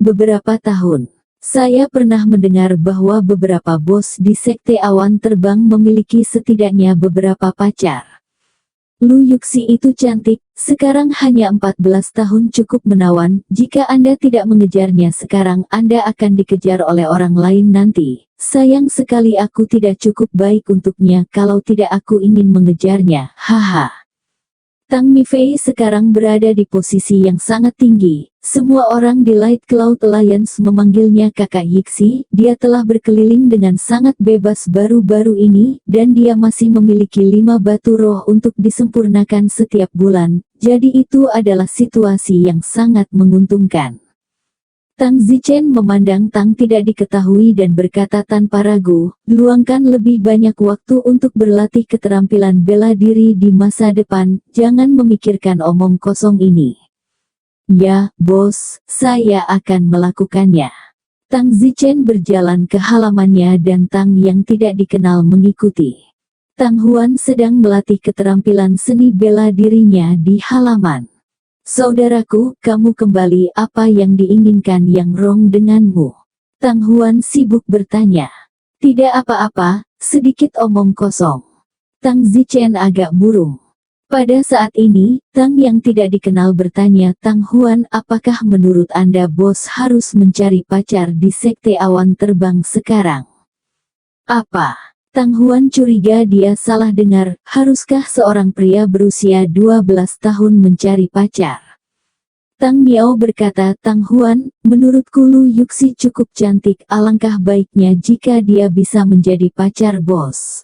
Beberapa tahun. Saya pernah mendengar bahwa beberapa bos di sekte awan terbang memiliki setidaknya beberapa pacar. Lu Yuxi itu cantik, sekarang hanya 14 tahun cukup menawan, jika Anda tidak mengejarnya sekarang Anda akan dikejar oleh orang lain nanti. Sayang sekali aku tidak cukup baik untuknya kalau tidak aku ingin mengejarnya, haha. Tang Mifei sekarang berada di posisi yang sangat tinggi. Semua orang di Light Cloud Alliance memanggilnya Kakak Yuxi. Dia telah berkeliling dengan sangat bebas baru-baru ini, dan dia masih memiliki 5 batu roh untuk disempurnakan setiap bulan. Jadi itu adalah situasi yang sangat menguntungkan. Tang Zichen memandang Tang tidak diketahui dan berkata tanpa ragu, "Luangkan lebih banyak waktu untuk berlatih keterampilan bela diri di masa depan, jangan memikirkan omong kosong ini." "Ya, bos, saya akan melakukannya." Tang Zichen berjalan ke halamannya dan Tang yang tidak dikenal mengikuti. Tang Huan sedang melatih keterampilan seni bela dirinya di halaman. "Saudaraku, kamu kembali, apa yang diinginkan Yang Rong denganmu?" Tang Huan sibuk bertanya. "Tidak apa-apa, sedikit omong kosong." Tang Zichen agak murung. Pada saat ini, Tang yang tidak dikenal bertanya, "Tang Huan, apakah menurut Anda bos harus mencari pacar di sekte awan terbang sekarang?" "Apa?" Tang Huan curiga dia salah dengar, haruskah seorang pria berusia 12 tahun mencari pacar? Tang Miao berkata, "Tang Huan, menurutku Lu Yuxi cukup cantik, alangkah baiknya jika dia bisa menjadi pacar bos."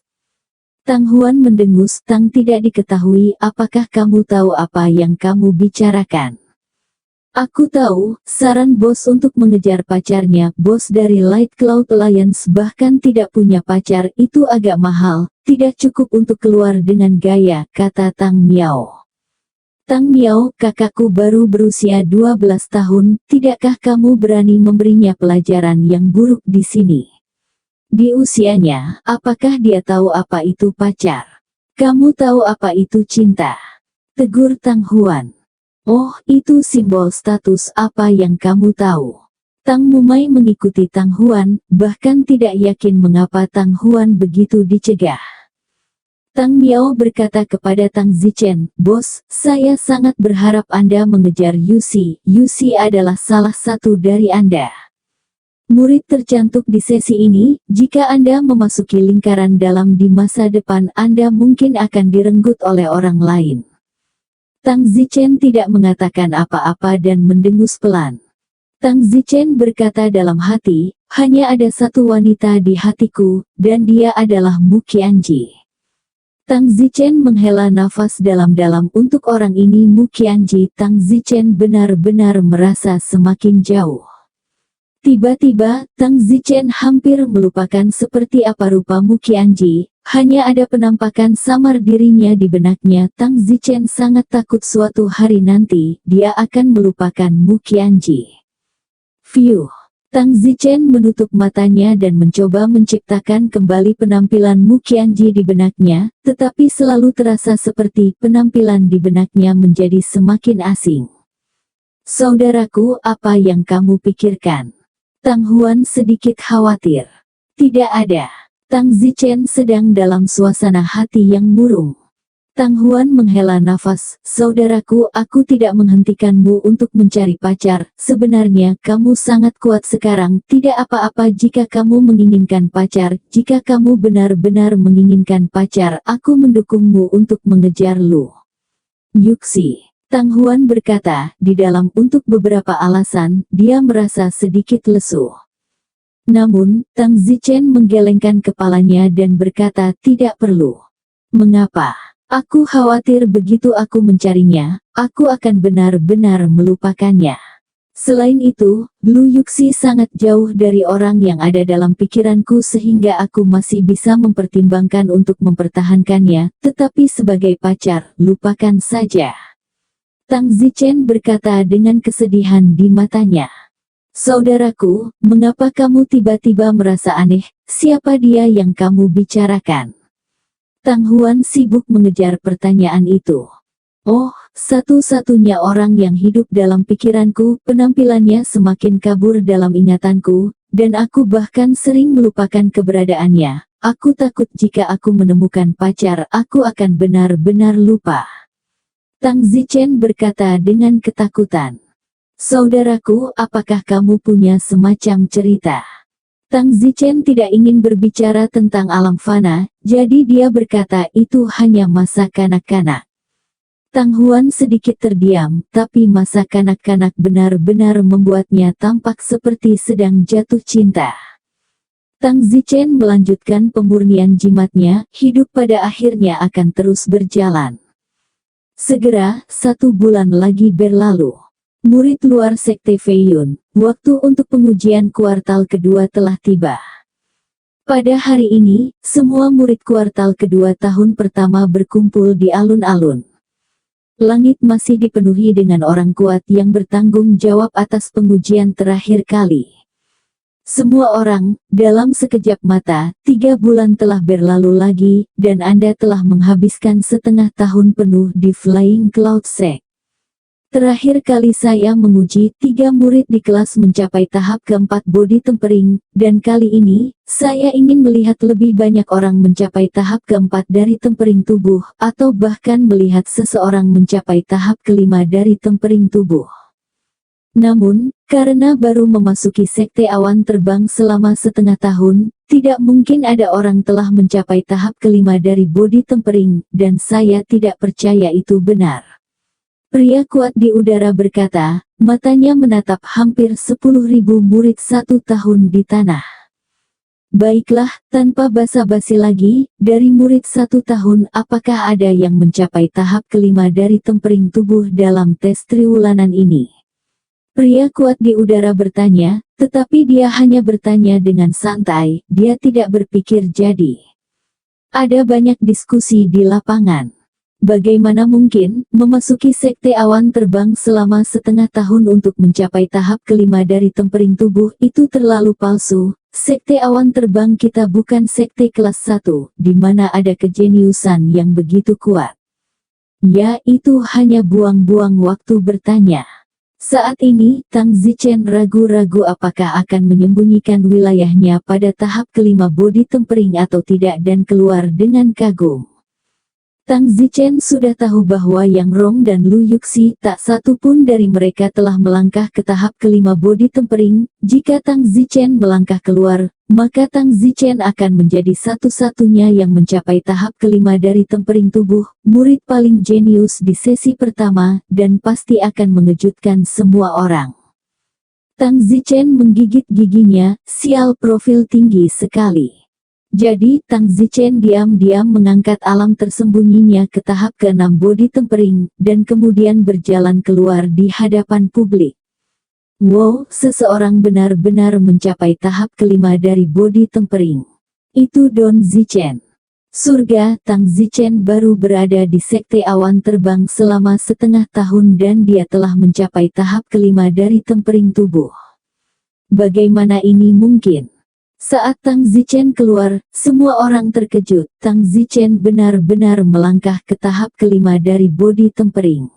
Tang Huan mendengus, "Tang tidak diketahui, apakah kamu tahu apa yang kamu bicarakan?" "Aku tahu, saran bos untuk mengejar pacarnya, bos dari Light Cloud Alliance bahkan tidak punya pacar, itu agak mahal, tidak cukup untuk keluar dengan gaya," kata Tang Miao. "Tang Miao, kakakku baru berusia 12 tahun, tidakkah kamu berani memberinya pelajaran yang buruk di sini? Di usianya, apakah dia tahu apa itu pacar? Kamu tahu apa itu cinta?" tegur Tang Huan. "Oh, itu simbol status, apa yang kamu tahu?" Tang Mumai mengikuti Tang Huan, bahkan tidak yakin mengapa Tang Huan begitu dicegah. Tang Miao berkata kepada Tang Zichen, "Bos, saya sangat berharap Anda mengejar Yuxi. Yuxi adalah salah satu dari Anda." Murid tercantuk di sesi ini, jika Anda memasuki lingkaran dalam di masa depan Anda mungkin akan direnggut oleh orang lain. Tang Zichen tidak mengatakan apa-apa dan mendengus pelan. Tang Zichen berkata dalam hati, hanya ada satu wanita di hatiku, dan dia adalah Mu Qianji. Tang Zichen menghela nafas dalam-dalam untuk orang ini Mu Qianji. Tang Zichen benar-benar merasa semakin jauh. Tiba-tiba, Tang Zichen hampir melupakan seperti apa rupa Mu Qianji, hanya ada penampakan samar dirinya di benaknya. Tang Zichen sangat takut suatu hari nanti, dia akan melupakan Mu Qianji. Fiuh. Tang Zichen menutup matanya dan mencoba menciptakan kembali penampilan Mu Qianji di benaknya, tetapi selalu terasa seperti penampilan di benaknya menjadi semakin asing. Saudaraku, apa yang kamu pikirkan? Tang Huan sedikit khawatir. Tidak ada. Tang Zichen sedang dalam suasana hati yang murung. Tang Huan menghela nafas, saudaraku, aku tidak menghentikanmu untuk mencari pacar, sebenarnya kamu sangat kuat sekarang, tidak apa-apa jika kamu menginginkan pacar, jika kamu benar-benar menginginkan pacar, aku mendukungmu untuk mengejar Lu Yuxi. Tang Huan berkata, di dalam untuk beberapa alasan, dia merasa sedikit lesu. Namun, Tang Zichen menggelengkan kepalanya dan berkata tidak perlu. Mengapa? Aku khawatir begitu aku mencarinya, aku akan benar-benar melupakannya. Selain itu, Lu Yuxi sangat jauh dari orang yang ada dalam pikiranku sehingga aku masih bisa mempertimbangkan untuk mempertahankannya, tetapi sebagai pacar, lupakan saja. Tang Zichen berkata dengan kesedihan di matanya. Saudaraku, mengapa kamu tiba-tiba merasa aneh? Siapa dia yang kamu bicarakan? Tang Huan sibuk mengejar pertanyaan itu. Oh, satu-satunya orang yang hidup dalam pikiranku, penampilannya semakin kabur dalam ingatanku, dan aku bahkan sering melupakan keberadaannya. Aku takut jika aku menemukan pacar, aku akan benar-benar lupa. Tang Zichen berkata dengan ketakutan. Saudaraku, apakah kamu punya semacam cerita? Tang Zichen tidak ingin berbicara tentang alam fana, jadi dia berkata itu hanya masa kanak-kanak. Tang Huan sedikit terdiam, tapi masa kanak-kanak benar-benar membuatnya tampak seperti sedang jatuh cinta. Tang Zichen melanjutkan pemurnian jimatnya, hidup pada akhirnya akan terus berjalan. Segera, 1 bulan lagi berlalu. Murid luar Sekte Feiyun, waktu untuk pengujian kuartal kedua telah tiba. Pada hari ini, semua murid kuartal kedua tahun pertama berkumpul di alun-alun. Langit masih dipenuhi dengan orang kuat yang bertanggung jawab atas pengujian terakhir kali. Semua orang, dalam sekejap mata, 3 bulan telah berlalu lagi, dan Anda telah menghabiskan setengah tahun penuh di Flying Cloud Sect. Terakhir kali saya menguji 3 murid di kelas mencapai tahap keempat body tempering, dan kali ini, saya ingin melihat lebih banyak orang mencapai tahap keempat dari tempering tubuh, atau bahkan melihat seseorang mencapai tahap kelima dari tempering tubuh. Namun, karena baru memasuki Sekte Awan Terbang selama setengah tahun, tidak mungkin ada orang telah mencapai tahap kelima dari body tempering, dan saya tidak percaya itu benar. Pria kuat di udara berkata, matanya menatap hampir 10.000 murid 1 tahun di tanah. Baiklah, tanpa basa-basi lagi, dari murid 1 tahun apakah ada yang mencapai tahap kelima dari tempering tubuh dalam tes triwulanan ini? Pria kuat di udara bertanya, tetapi dia hanya bertanya dengan santai, dia tidak berpikir jadi. Ada banyak diskusi di lapangan. Bagaimana mungkin, memasuki Sekte Awan Terbang selama setengah tahun untuk mencapai tahap kelima dari tempering tubuh itu terlalu palsu. Sekte Awan Terbang kita bukan sekte kelas 1, di mana ada kejeniusan yang begitu kuat. Ya, itu hanya buang-buang waktu bertanya. Saat ini, Tang Zichen ragu-ragu apakah akan menyembunyikan wilayahnya pada tahap kelima body tempering atau tidak dan keluar dengan kagum. Tang Zichen sudah tahu bahwa Yang Rong dan Lu Yuxi tak satu pun dari mereka telah melangkah ke tahap kelima body tempering. Jika Tang Zichen melangkah keluar, maka Tang Zichen akan menjadi satu-satunya yang mencapai tahap kelima dari tempering tubuh, murid paling jenius di sesi pertama, dan pasti akan mengejutkan semua orang. Tang Zichen menggigit giginya, sial, profil tinggi sekali. Jadi, Tang Zichen diam-diam mengangkat alam tersembunyinya ke tahap ke-6 body tempering, dan kemudian berjalan keluar di hadapan publik. Wow, seseorang benar-benar mencapai tahap kelima dari body tempering. Itu Don Zichen. Surga, Tang Zichen baru berada di sekte awan terbang selama setengah tahun dan dia telah mencapai tahap kelima dari tempering tubuh. Bagaimana ini mungkin? Saat Tang Zichen keluar, semua orang terkejut. Tang Zichen benar-benar melangkah ke tahap kelima dari body tempering.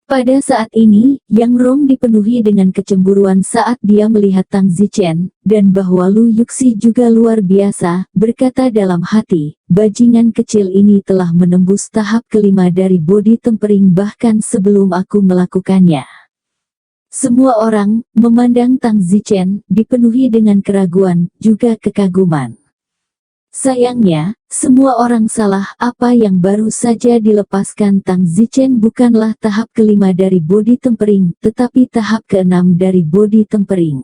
Pada saat ini, Yang Rong dipenuhi dengan kecemburuan saat dia melihat Tang Zichen, dan bahwa Lu Yuxi juga luar biasa, berkata dalam hati, bajingan kecil ini telah menembus tahap kelima dari body tempering bahkan sebelum aku melakukannya. Semua orang memandang Tang Zichen, dipenuhi dengan keraguan, juga kekaguman. Sayangnya, semua orang salah. Apa yang baru saja dilepaskan Tang Zichen bukanlah tahap kelima dari body tempering, tetapi tahap ke-6 dari body tempering.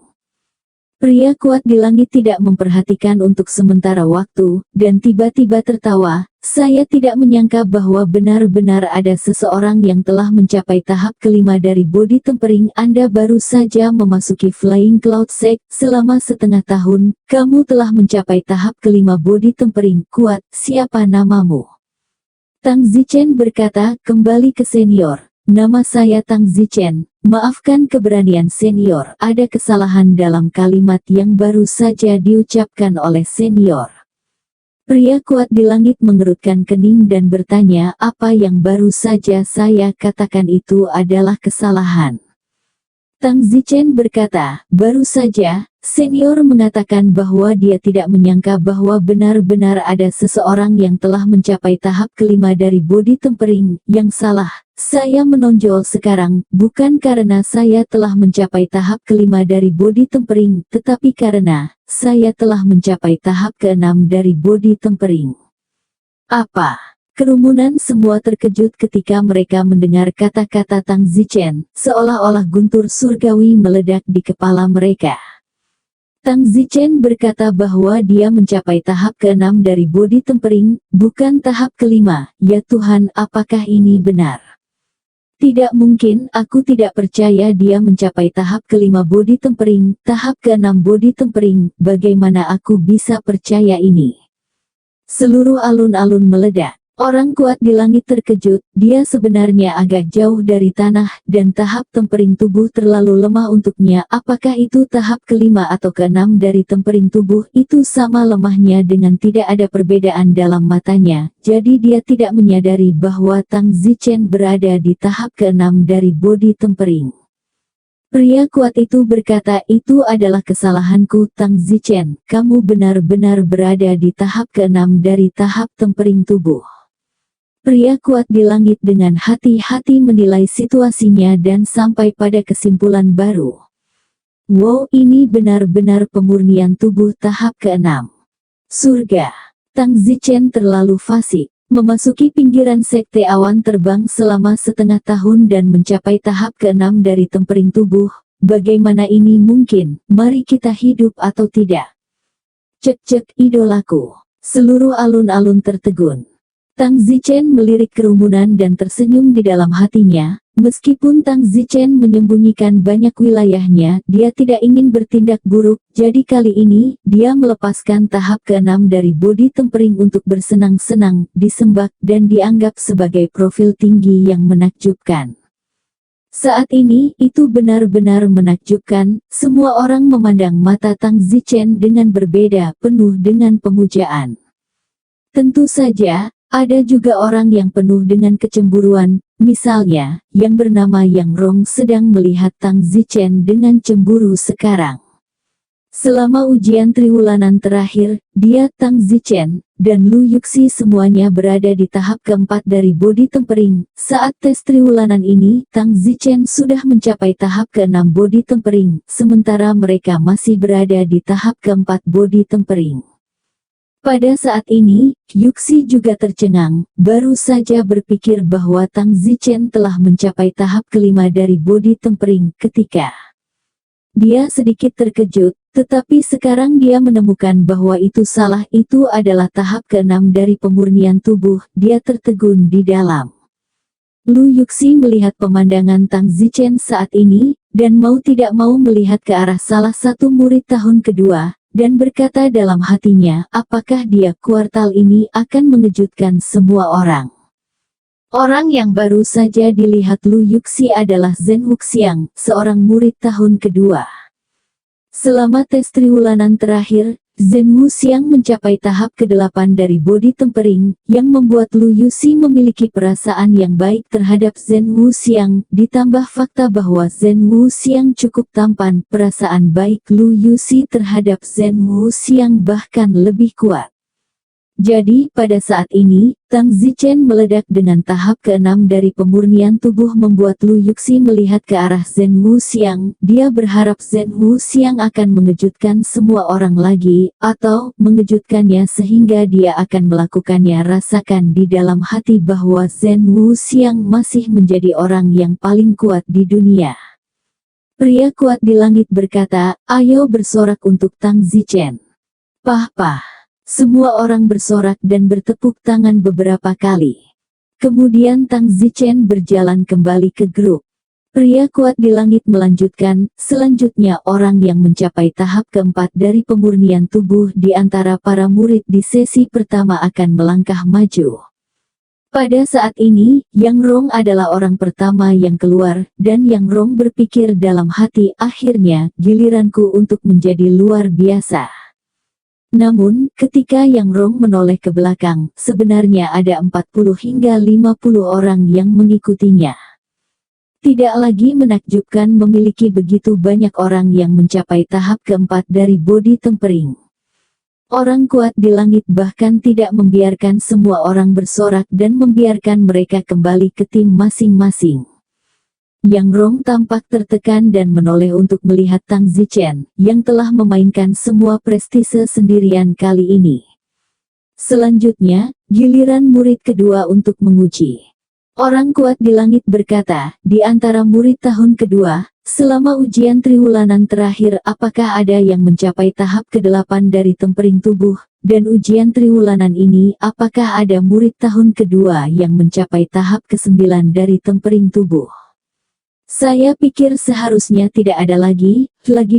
Pria kuat di langit tidak memperhatikan untuk sementara waktu, dan tiba-tiba tertawa. Saya tidak menyangka bahwa benar-benar ada seseorang yang telah mencapai tahap kelima dari body tempering. Anda baru saja memasuki Flying Cloud Sect selama setengah tahun. Kamu telah mencapai tahap kelima body tempering. Kuat, siapa namamu? Tang Zichen berkata, kembali ke senior. Nama saya Tang Zichen. Maafkan keberanian senior. Ada kesalahan dalam kalimat yang baru saja diucapkan oleh senior. Pria kuat di langit mengerutkan kening dan bertanya, apa yang baru saja saya katakan itu adalah kesalahan. Tang Zichen berkata, baru saja, senior mengatakan bahwa dia tidak menyangka bahwa benar-benar ada seseorang yang telah mencapai tahap kelima dari body tempering. Yang salah, saya menonjol sekarang, bukan karena saya telah mencapai tahap kelima dari body tempering, tetapi karena saya telah mencapai tahap ke-6 dari body tempering. Apa? Kerumunan semua terkejut ketika mereka mendengar kata-kata Tang Zichen, seolah-olah guntur surgawi meledak di kepala mereka. Tang Zichen berkata bahwa dia mencapai tahap ke-6 dari body tempering, bukan tahap kelima. Ya Tuhan, apakah ini benar? Tidak mungkin, aku tidak percaya dia mencapai tahap kelima body tempering, tahap ke-6 body tempering. Bagaimana aku bisa percaya ini? Seluruh alun-alun meledak. Orang kuat di langit terkejut, dia sebenarnya agak jauh dari tanah, dan tahap tempering tubuh terlalu lemah untuknya. Apakah itu tahap kelima atau ke-6 dari tempering tubuh? Itu sama lemahnya dengan tidak ada perbedaan dalam matanya, jadi dia tidak menyadari bahwa Tang Zichen berada di tahap ke-6 dari body tempering. Pria kuat itu berkata, itu adalah kesalahanku Tang Zichen, kamu benar-benar berada di tahap ke-6 dari tahap tempering tubuh. Pria kuat di langit dengan hati-hati menilai situasinya dan sampai pada kesimpulan baru. Wow, ini benar-benar pemurnian tubuh tahap ke-6. Surga. Tang Zichen terlalu fasik. Memasuki pinggiran sekte awan terbang selama setengah tahun dan mencapai tahap ke-6 dari tempering tubuh. Bagaimana ini mungkin? Mari kita hidup atau tidak? Cek-cek idolaku. Seluruh alun-alun tertegun. Tang Zichen melirik kerumunan dan tersenyum di dalam hatinya. Meskipun Tang Zichen menyembunyikan banyak wilayahnya, dia tidak ingin bertindak buruk. Jadi kali ini, dia melepaskan tahap ke-6 dari body tempering untuk bersenang-senang, disembah, dan dianggap sebagai profil tinggi yang menakjubkan. Saat ini, itu benar-benar menakjubkan. Semua orang memandang mata Tang Zichen dengan berbeda, penuh dengan pemujaan. Tentu saja, ada juga orang yang penuh dengan kecemburuan, misalnya, yang bernama Yang Rong sedang melihat Tang Zichen dengan cemburu sekarang. Selama ujian triwulanan terakhir, dia Tang Zichen dan Lu Yuxi semuanya berada di tahap keempat dari body tempering. Saat tes triwulan ini, Tang Zichen sudah mencapai tahap keenam body tempering, sementara mereka masih berada di tahap keempat body tempering. Pada saat ini, Yuxi juga tercengang, baru saja berpikir bahwa Tang Zichen telah mencapai tahap kelima dari body tempering ketika dia sedikit terkejut, tetapi sekarang dia menemukan bahwa itu salah. Itu adalah tahap keenam dari pemurnian tubuh. Dia tertegun di dalam. Lu Yuxi melihat pemandangan Tang Zichen saat ini, dan mau tidak mau melihat ke arah salah satu murid tahun kedua, dan berkata dalam hatinya, apakah dia kuartal ini akan mengejutkan semua orang. Orang yang baru saja dilihat Lu Yuxi adalah Zhen Wuxiang, seorang murid tahun kedua. Selama tes triwulanan terakhir, Zhen Wuxiang mencapai tahap ke-8 dari body tempering, yang membuat Lu Yuxi memiliki perasaan yang baik terhadap Zhen Wuxiang, ditambah fakta bahwa Zhen Wuxiang cukup tampan. Perasaan baik Lu Yuxi terhadap Zhen Wuxiang bahkan lebih kuat. Jadi, pada saat ini, Tang Zichen meledak dengan tahap ke-6 dari pemurnian tubuh membuat Lu Yuxi melihat ke arah Zhen Wuxiang. Dia berharap Zhen Wuxiang akan mengejutkan semua orang lagi, atau mengejutkannya sehingga dia akan melakukannya. Rasakan di dalam hati bahwa Zhen Wuxiang masih menjadi orang yang paling kuat di dunia. Pria kuat di langit berkata, ayo bersorak untuk Tang Zichen. Pah. Semua orang bersorak dan bertepuk tangan beberapa kali. Kemudian Tang Zichen berjalan kembali ke grup. Pria kuat di langit melanjutkan, selanjutnya orang yang mencapai tahap keempat dari pemurnian tubuh di antara para murid di sesi pertama akan melangkah maju. Pada saat ini, Yang Rong adalah orang pertama yang keluar, dan Yang Rong berpikir dalam hati, akhirnya, giliranku untuk menjadi luar biasa. Namun, ketika Yang Rong menoleh ke belakang, sebenarnya ada 40 hingga 50 orang yang mengikutinya. Tidak lagi menakjubkan memiliki begitu banyak orang yang mencapai tahap keempat dari body tempering. Orang kuat di langit bahkan tidak membiarkan semua orang bersorak dan membiarkan mereka kembali ke tim masing-masing. Yang Rong tampak tertekan dan menoleh untuk melihat Tang Zichen, yang telah memainkan semua prestise sendirian kali ini. Selanjutnya, giliran murid kedua untuk menguji. Orang kuat di langit berkata, di antara murid tahun kedua, selama ujian triwulanan terakhir apakah ada yang mencapai tahap ke-8 dari tempering tubuh, dan ujian triwulanan ini apakah ada murid tahun kedua yang mencapai tahap ke-9 dari tempering tubuh. Saya pikir seharusnya tidak ada lagi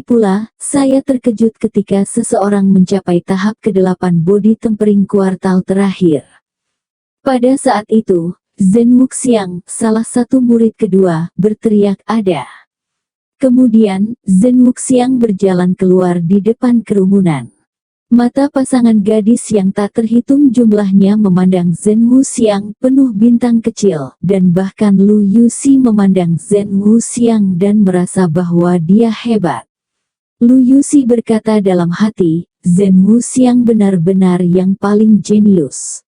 pula, saya terkejut ketika seseorang mencapai tahap ke-8 body tempering kuartal terakhir. Pada saat itu, Zhen Wuxiang, salah satu murid kedua, berteriak ada. Kemudian, Zhen Wuxiang berjalan keluar di depan kerumunan. Mata pasangan gadis yang tak terhitung jumlahnya memandang Zhen Wuxiang penuh bintang kecil, dan bahkan Lu Yuxi memandang Zhen Wuxiang dan merasa bahwa dia hebat. Lu Yuxi berkata dalam hati, Zhen Wuxiang benar-benar yang paling jenius.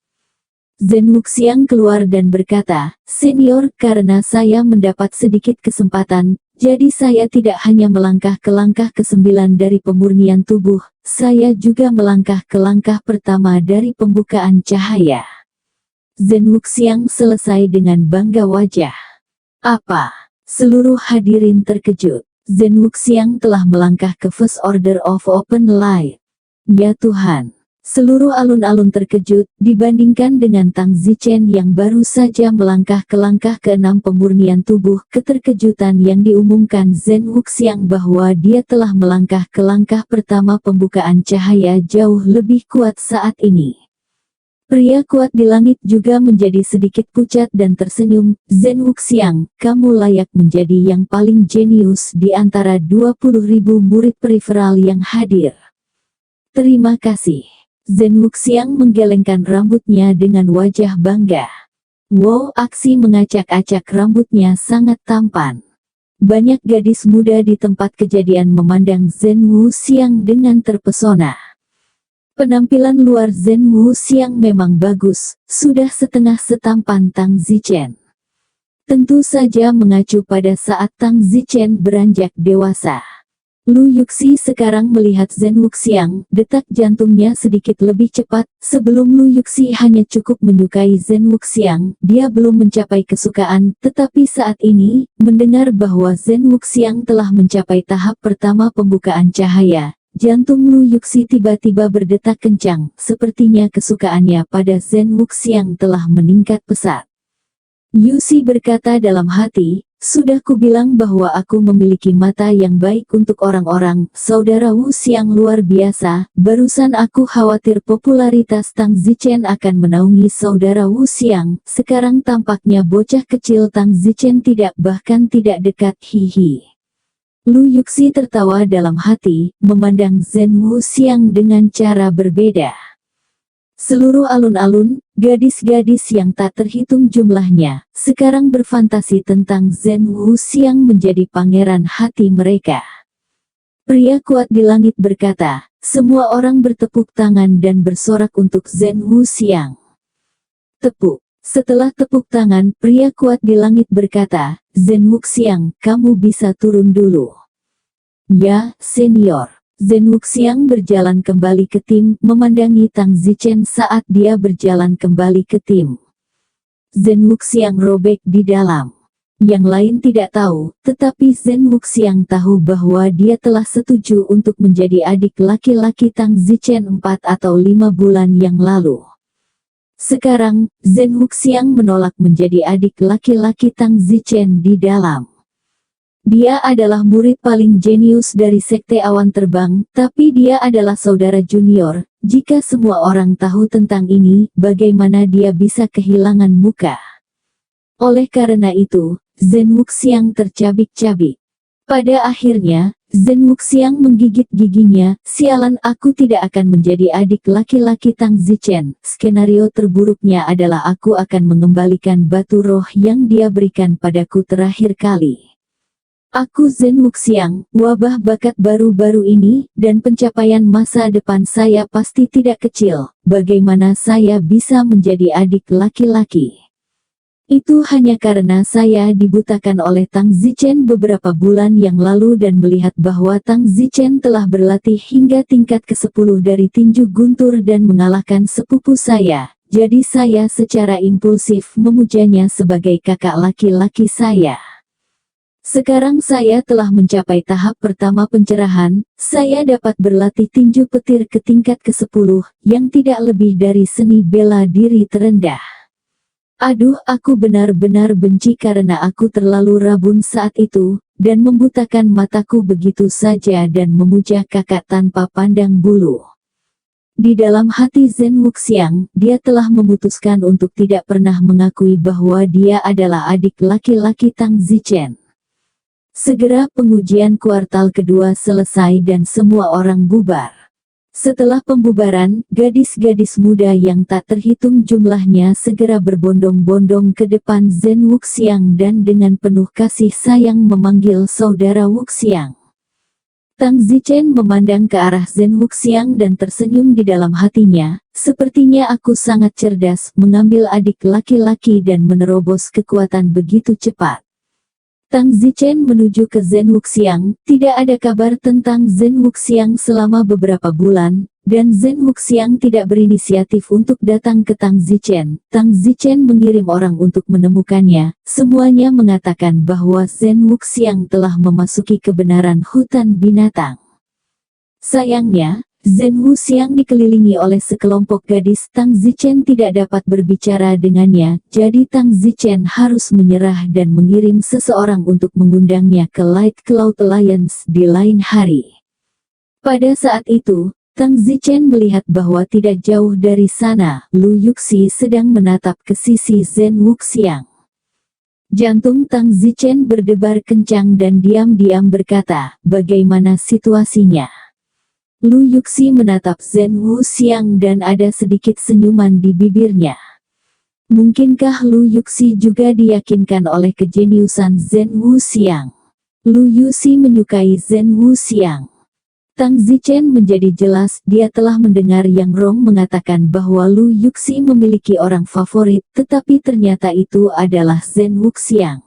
Zhen Wuxiang keluar dan berkata, senior, karena saya mendapat sedikit kesempatan, jadi saya tidak hanya melangkah ke langkah ke-9 dari pemurnian tubuh, saya juga melangkah ke langkah pertama dari pembukaan cahaya. Zhen Wuxiang selesai dengan bangga wajah. Apa? Seluruh hadirin terkejut. Zhen Wuxiang telah melangkah ke First Order of Open Light. Ya Tuhan! Seluruh alun-alun terkejut, dibandingkan dengan Tang Zichen yang baru saja melangkah ke langkah ke-6 pemurnian tubuh. Keterkejutan yang diumumkan Zhen Wuxiang bahwa dia telah melangkah ke langkah pertama pembukaan cahaya jauh lebih kuat saat ini. Pria kuat di langit juga menjadi sedikit pucat dan tersenyum. Zhen Wuxiang, kamu layak menjadi yang paling jenius di antara 20.000 murid periferal yang hadir. Terima kasih. Zhen Wuxiang menggelengkan rambutnya dengan wajah bangga. Wow, aksi mengacak-acak rambutnya sangat tampan. Banyak gadis muda di tempat kejadian memandang Zhen Wuxiang dengan terpesona. Penampilan luar Zhen Wuxiang memang bagus, sudah setengah setampan Tang Zichen. Tentu saja mengacu pada saat Tang Zichen beranjak dewasa. Lu Yuxi sekarang melihat Zhen Wuxiang, detak jantungnya sedikit lebih cepat. Sebelum Lu Yuxi hanya cukup menyukai Zhen Wuxiang, dia belum mencapai kesukaan, tetapi saat ini, mendengar bahwa Zhen Wuxiang telah mencapai tahap pertama pembukaan cahaya, jantung Lu Yuxi tiba-tiba berdetak kencang, sepertinya kesukaannya pada Zhen Wuxiang telah meningkat pesat. Yuxi berkata dalam hati, sudah kubilang bahwa aku memiliki mata yang baik untuk orang-orang, saudara Wuxiang luar biasa, barusan aku khawatir popularitas Tang Zichen akan menaungi saudara Wuxiang, sekarang tampaknya bocah kecil Tang Zichen bahkan tidak dekat, hihi. Lu Yuxi tertawa dalam hati, memandang Zhen Wuxiang dengan cara berbeda. Seluruh alun-alun, gadis-gadis yang tak terhitung jumlahnya, sekarang berfantasi tentang Zhen Wuxiang menjadi pangeran hati mereka. Pria kuat di langit berkata, semua orang bertepuk tangan dan bersorak untuk Zhen Wuxiang. Tepuk. Setelah tepuk tangan, pria kuat di langit berkata, Zhen Wuxiang, kamu bisa turun dulu. Ya, senior. Zhen Wuxiang berjalan kembali ke tim, memandangi Tang Zichen saat dia berjalan kembali ke tim. Zhen Wuxiang robek di dalam. Yang lain tidak tahu, tetapi Zhen Wuxiang tahu bahwa dia telah setuju untuk menjadi adik laki-laki Tang Zichen 4 atau 5 bulan yang lalu. Sekarang, Zhen Wuxiang menolak menjadi adik laki-laki Tang Zichen di dalam. Dia adalah murid paling jenius dari Sekte Awan Terbang, tapi dia adalah saudara junior. Jika semua orang tahu tentang ini, bagaimana dia bisa kehilangan muka? Oleh karena itu, Zhen Wuxiang tercabik-cabik. Pada akhirnya, Zhen Wuxiang menggigit giginya, sialan, aku tidak akan menjadi adik laki-laki Tang Zichen. Skenario terburuknya adalah aku akan mengembalikan batu roh yang dia berikan padaku terakhir kali. Aku Zhen Wuxiang, wabah bakat baru-baru ini, dan pencapaian masa depan saya pasti tidak kecil. Bagaimana saya bisa menjadi adik laki-laki? Itu hanya karena saya dibutakan oleh Tang Zichen beberapa bulan yang lalu dan melihat bahwa Tang Zichen telah berlatih hingga tingkat ke-10 dari tinju guntur dan mengalahkan sepupu saya. Jadi saya secara impulsif memujanya sebagai kakak laki-laki saya. Sekarang saya telah mencapai tahap pertama pencerahan, saya dapat berlatih tinju petir ke tingkat ke-10, yang tidak lebih dari seni bela diri terendah. Aduh, aku benar-benar benci karena aku terlalu rabun saat itu, dan membutakan mataku begitu saja dan memuja kakak tanpa pandang bulu. Di dalam hati Zhen Wuxiang, dia telah memutuskan untuk tidak pernah mengakui bahwa dia adalah adik laki-laki Tang Zichen. Segera pengujian kuartal kedua selesai dan semua orang bubar. Setelah pembubaran, gadis-gadis muda yang tak terhitung jumlahnya segera berbondong-bondong ke depan Zhen Wuxiang dan dengan penuh kasih sayang memanggil saudara Wuxiang. Tang Zichen memandang ke arah Zhen Wuxiang dan tersenyum di dalam hatinya, sepertinya aku sangat cerdas mengambil adik laki-laki dan menerobos kekuatan begitu cepat. Tang Zichen menuju ke Zhen Wuxiang, tidak ada kabar tentang Zhen Wuxiang selama beberapa bulan, dan Zhen Wuxiang tidak berinisiatif untuk datang ke Tang Zichen. Tang Zichen mengirim orang untuk menemukannya, semuanya mengatakan bahwa Zhen Wuxiang telah memasuki kebenaran hutan binatang. Sayangnya, Zhen Wuxiang dikelilingi oleh sekelompok gadis. Tang Zichen tidak dapat berbicara dengannya, jadi Tang Zichen harus menyerah dan mengirim seseorang untuk mengundangnya ke Light Cloud Alliance di lain hari. Pada saat itu, Tang Zichen melihat bahwa tidak jauh dari sana, Lu Yuxi sedang menatap ke sisi Zhen Wuxiang. Jantung Tang Zichen berdebar kencang dan diam-diam berkata, bagaimana situasinya? Lu Yuxi menatap Zhen Wuxiang dan ada sedikit senyuman di bibirnya. Mungkinkah Lu Yuxi juga diyakinkan oleh kejeniusan Zhen Wuxiang? Lu Yuxi menyukai Zhen Wuxiang. Tang Zichen menjadi jelas dia telah mendengar Yang Rong mengatakan bahwa Lu Yuxi memiliki orang favorit, tetapi ternyata itu adalah Zhen Wuxiang.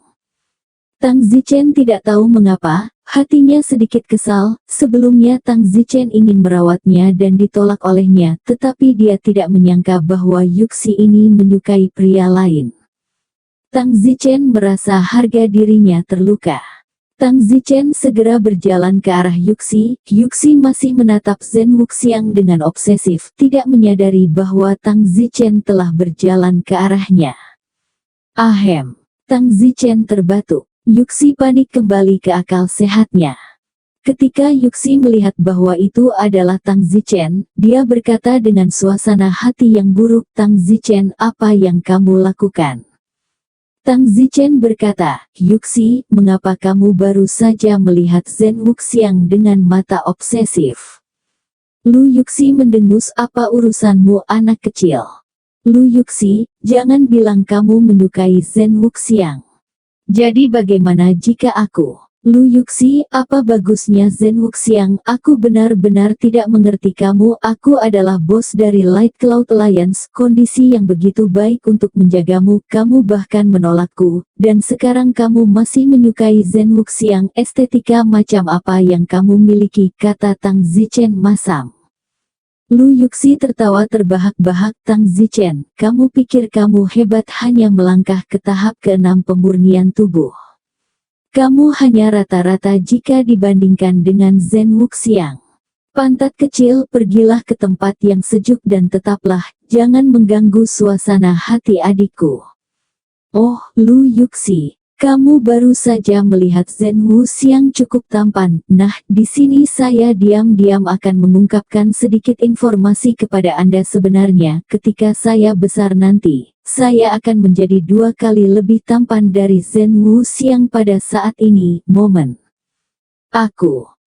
Tang Zichen tidak tahu mengapa, hatinya sedikit kesal. Sebelumnya Tang Zichen ingin merawatnya dan ditolak olehnya, tetapi dia tidak menyangka bahwa Yuxi ini menyukai pria lain. Tang Zichen merasa harga dirinya terluka. Tang Zichen segera berjalan ke arah Yuxi. Yuxi masih menatap Zhen Wuxiang dengan obsesif, tidak menyadari bahwa Tang Zichen telah berjalan ke arahnya. Ahem. Tang Zichen terbatuk. Yuxi panik kembali ke akal sehatnya. Ketika Yuxi melihat bahwa itu adalah Tang Zichen, dia berkata dengan suasana hati yang buruk, "Tang Zichen, apa yang kamu lakukan?" Tang Zichen berkata, "Yuxi, mengapa kamu baru saja melihat Zhen Wuxiang dengan mata obsesif?" Lu Yuxi mendengus, "Apa urusanmu anak kecil?" Lu Yuxi, jangan bilang kamu menyukai Zhen Wuxiang. Jadi bagaimana jika aku? Lu Yuxi, apa bagusnya Zhen Wuxiang? Aku benar-benar tidak mengerti kamu. Aku adalah bos dari Light Cloud Alliance, kondisi yang begitu baik untuk menjagamu. Kamu bahkan menolakku, dan sekarang kamu masih menyukai Zhen Wuxiang. Estetika macam apa yang kamu miliki? Kata Tang Zichen masam. Lu Yuxi tertawa terbahak-bahak. Tang Zichen, kamu pikir kamu hebat hanya melangkah ke tahap ke-6 pemurnian tubuh. Kamu hanya rata-rata jika dibandingkan dengan Zhen Wuxiang. Pantat kecil, pergilah ke tempat yang sejuk dan tetaplah, jangan mengganggu suasana hati adikku. Oh, Lu Yuxi, kamu baru saja melihat Zhen Wuxiang cukup tampan. Nah, di sini saya diam-diam akan mengungkapkan sedikit informasi kepada Anda. Sebenarnya, ketika saya besar nanti, saya akan menjadi 2 kali lebih tampan dari Zhen Wuxiang pada saat ini. Momen.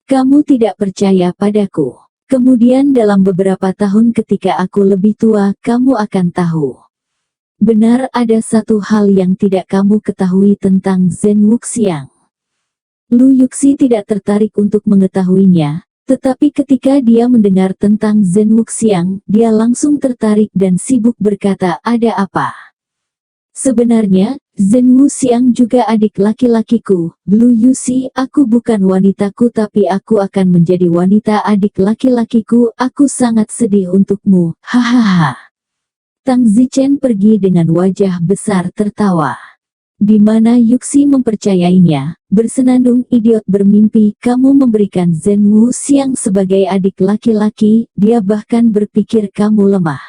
Kamu tidak percaya padaku. Kemudian dalam beberapa tahun ketika aku lebih tua, kamu akan tahu. Benar, ada satu hal yang tidak kamu ketahui tentang Zhen Wuxiang. Lu Yuxi tidak tertarik untuk mengetahuinya, tetapi ketika dia mendengar tentang Zhen Wuxiang, dia langsung tertarik dan sibuk berkata, "Ada apa?" Sebenarnya, Zhen Wuxiang juga adik laki-lakiku. Lu Yuxi, aku bukan wanitaku tapi aku akan menjadi wanita adik laki-lakiku. Aku sangat sedih untukmu. Hahaha. Tang Zichen pergi dengan wajah besar tertawa. Di mana Yuxi mempercayainya, bersenandung, "Idiot bermimpi, kamu memberikan Zhen Wuxiang sebagai adik laki-laki, dia bahkan berpikir kamu lemah."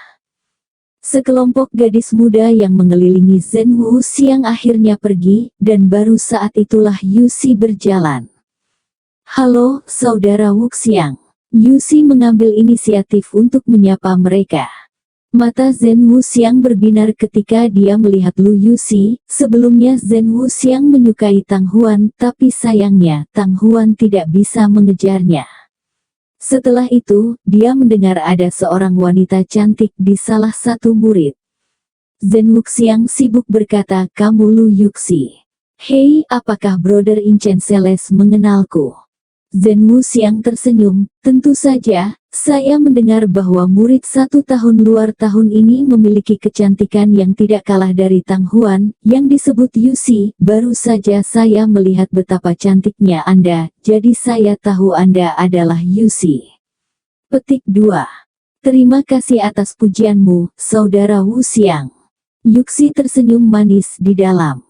Sekelompok gadis muda yang mengelilingi Zhen Wuxiang akhirnya pergi, dan baru saat itulah Yuxi berjalan. "Halo, saudara Wuxiang." Yuxi mengambil inisiatif untuk menyapa mereka. Mata Zhen Wuxiang berbinar ketika dia melihat Lu Yuxi. Sebelumnya Zhen Wuxiang menyukai Tang Huan, tapi sayangnya Tang Huan tidak bisa mengejarnya. Setelah itu, dia mendengar ada seorang wanita cantik di salah satu murid. Zhen Wuxiang sibuk berkata, "Kamu Lu Yuxi. Hei, apakah Brother Inchen Celes mengenalku?" Zhen Wuxiang tersenyum, "Tentu saja, saya mendengar bahwa murid 1 tahun luar tahun ini memiliki kecantikan yang tidak kalah dari Tang Huan, yang disebut Yuxi. Baru saja saya melihat betapa cantiknya Anda, jadi saya tahu Anda adalah Yuxi." Petik 2. Terima kasih atas pujianmu, saudara Wuxiang. Yuxi tersenyum manis di dalam.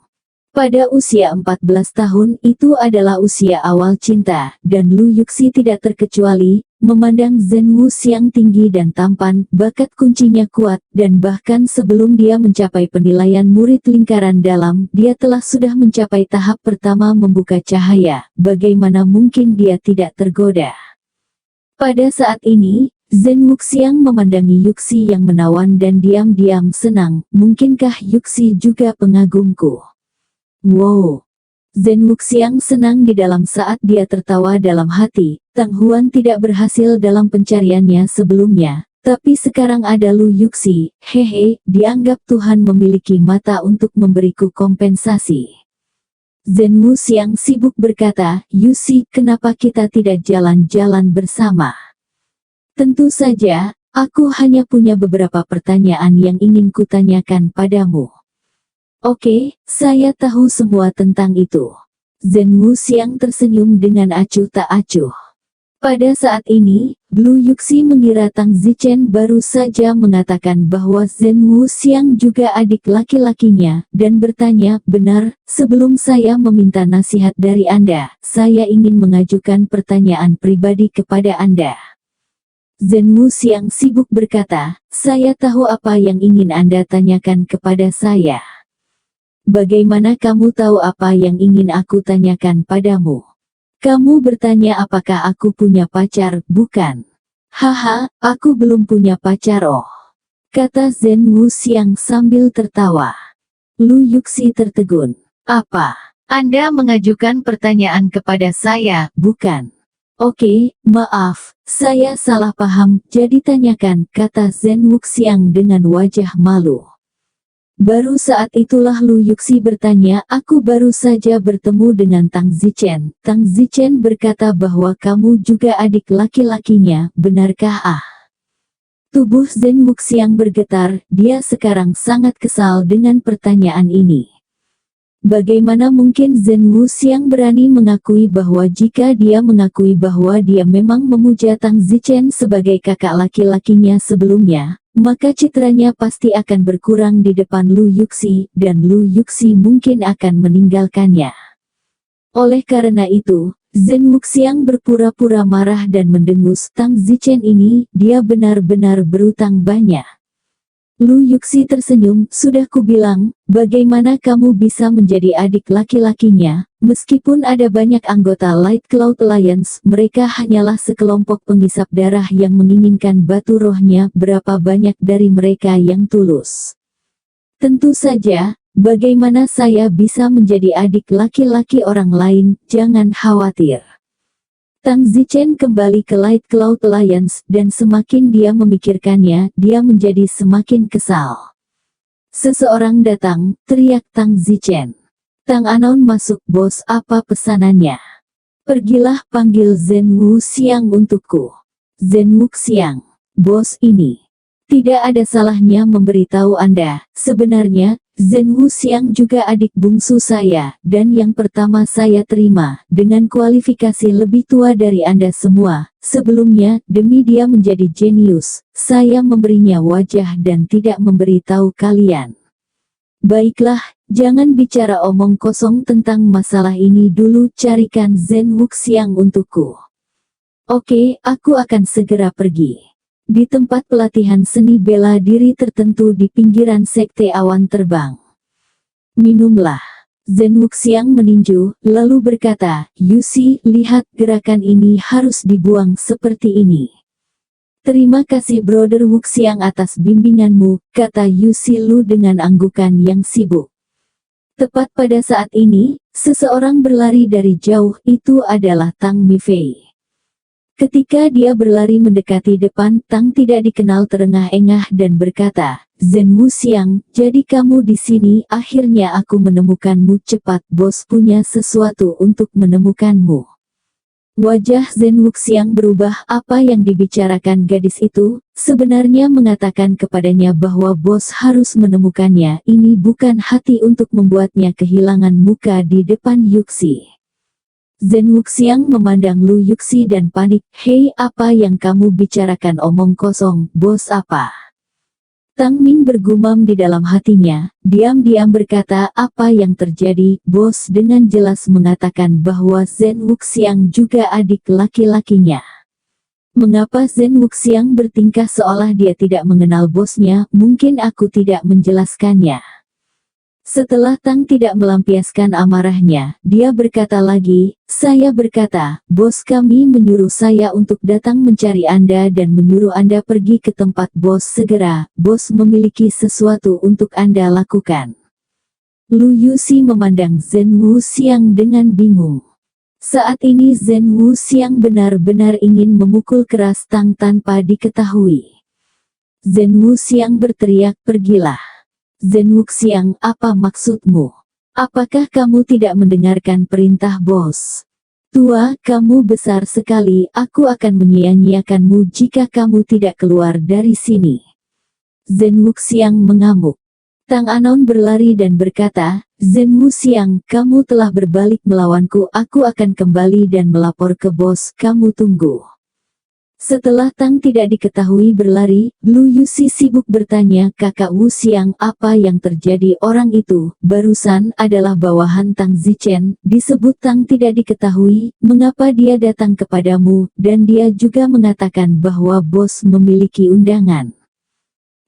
Pada usia 14 tahun itu adalah usia awal cinta, dan Lu Yuxi tidak terkecuali. Memandang Zhen Wuxiang tinggi dan tampan, bakat kuncinya kuat, dan bahkan sebelum dia mencapai penilaian murid lingkaran dalam, dia telah sudah mencapai tahap pertama membuka cahaya. Bagaimana mungkin dia tidak tergoda? Pada saat ini, Zhen Wuxiang memandangi Yuxi yang menawan dan diam-diam senang. Mungkinkah Yuxi juga pengagumku? Wow! Zhen Wuxiang senang di dalam saat dia tertawa dalam hati. Tang Huan tidak berhasil dalam pencariannya sebelumnya, tapi sekarang ada Lu Yuxi. Hehe, dianggap Tuhan memiliki mata untuk memberiku kompensasi. Zhen Wuxiang sibuk berkata, Yuxi, kenapa kita tidak jalan-jalan bersama? Tentu saja, aku hanya punya beberapa pertanyaan yang ingin kutanyakan padamu. Oke, saya tahu semua tentang itu. Zhen Wuxiang tersenyum dengan acuh tak acuh. Pada saat ini, Blue Yuxi mengira Tang Zichen baru saja mengatakan bahwa Zhen Wuxiang juga adik laki-lakinya, dan bertanya, benar, sebelum saya meminta nasihat dari Anda, saya ingin mengajukan pertanyaan pribadi kepada Anda. Zhen Wuxiang sibuk berkata, saya tahu apa yang ingin Anda tanyakan kepada saya. Bagaimana kamu tahu apa yang ingin aku tanyakan padamu? Kamu bertanya apakah aku punya pacar, bukan? Haha, aku belum punya pacar oh. Kata Zhen Wuxiang sambil tertawa. Lu Yuxi tertegun. Apa? Anda mengajukan pertanyaan kepada saya, bukan? Oke, maaf, saya salah paham, jadi tanyakan, kata Zhen Wuxiang dengan wajah malu. Baru saat itulah Lu Yuxi bertanya, aku baru saja bertemu dengan Tang Zichen. Tang Zichen berkata bahwa kamu juga adik laki-lakinya, benarkah ah? Tubuh Zhen Wuxiang bergetar, dia sekarang sangat kesal dengan pertanyaan ini. Bagaimana mungkin Zhen Wuxiang berani mengakui bahwa jika dia mengakui bahwa dia memang memuja Tang Zichen sebagai kakak laki-lakinya sebelumnya, maka citranya pasti akan berkurang di depan Lu Yuxi, dan Lu Yuxi mungkin akan meninggalkannya. Oleh karena itu, Zhen Wuxiang berpura-pura marah dan mendengus, Tang Zichen ini, dia benar-benar berutang banyak. Lu Yuxi tersenyum, sudah kubilang, bagaimana kamu bisa menjadi adik laki-lakinya, meskipun ada banyak anggota Light Cloud Alliance, mereka hanyalah sekelompok penghisap darah yang menginginkan batu rohnya, berapa banyak dari mereka yang tulus. Tentu saja, bagaimana saya bisa menjadi adik laki-laki orang lain, jangan khawatir. Tang Zichen kembali ke Light Cloud Alliance, dan semakin dia memikirkannya, dia menjadi semakin kesal. Seseorang datang, teriak Tang Zichen. Tang Anon masuk, bos, apa pesanannya? Pergilah panggil Zhen Wuxiang untukku. Zhen Wuxiang, bos ini. Tidak ada salahnya memberitahu Anda, sebenarnya, Zhen Wuxiang juga adik bungsu saya, dan yang pertama saya terima, dengan kualifikasi lebih tua dari Anda semua. Sebelumnya, demi dia menjadi jenius, saya memberinya wajah dan tidak memberitahu kalian. Baiklah, jangan bicara omong kosong tentang masalah ini dulu, carikan Zhen Wuxiang untukku. Oke, aku akan segera pergi. Di tempat pelatihan seni bela diri tertentu di pinggiran sekte awan terbang. Minumlah. Zhen Wuxiang meninju, lalu berkata, Yuxi, lihat gerakan ini harus dibuang seperti ini. Terima kasih Brother Wuxiang atas bimbinganmu, kata Yuxi Lu dengan anggukan yang sibuk. Tepat pada saat ini, seseorang berlari dari jauh, itu adalah Tang Mifei. Ketika dia berlari mendekati depan, Tang tidak dikenal terengah-engah dan berkata, Zhen Wuxiang, jadi kamu di sini, akhirnya aku menemukanmu, cepat, bos punya sesuatu untuk menemukanmu. Wajah Zhen Wuxiang berubah, apa yang dibicarakan gadis itu, sebenarnya mengatakan kepadanya bahwa bos harus menemukannya, ini bukan hati untuk membuatnya kehilangan muka di depan Yuxi. Zhen Wuxiang memandang Lu Yuxi dan panik, hei apa yang kamu bicarakan omong kosong, bos apa? Tang Ming bergumam di dalam hatinya, diam-diam berkata apa yang terjadi, bos dengan jelas mengatakan bahwa Zhen Wuxiang juga adik laki-lakinya. Mengapa Zhen Wuxiang bertingkah seolah dia tidak mengenal bosnya, mungkin aku tidak menjelaskannya. Setelah Tang tidak melampiaskan amarahnya, dia berkata lagi, saya berkata, bos kami menyuruh saya untuk datang mencari Anda dan menyuruh Anda pergi ke tempat bos segera, bos memiliki sesuatu untuk Anda lakukan. Lu Yuxi memandang Zhen Wuxiang dengan bingung. Saat ini Zhen Wuxiang benar-benar ingin memukul keras Tang tanpa diketahui. Zhen Wuxiang berteriak, pergilah. Zhen Wuxiang, apa maksudmu? Apakah kamu tidak mendengarkan perintah bos? Tua, kamu besar sekali, aku akan menyia-nyiakanmu jika kamu tidak keluar dari sini. Zhen Wuxiang mengamuk. Tang Anon berlari dan berkata, Zhen Wuxiang, kamu telah berbalik melawanku, aku akan kembali dan melapor ke bos, kamu tunggu. Setelah Tang tidak diketahui berlari, Lu Yusi sibuk bertanya, kakak Wuxiang, apa yang terjadi? Orang itu, barusan, adalah bawahan Tang Zichen, disebut Tang tidak diketahui, mengapa dia datang kepadamu, dan dia juga mengatakan bahwa bos memiliki undangan.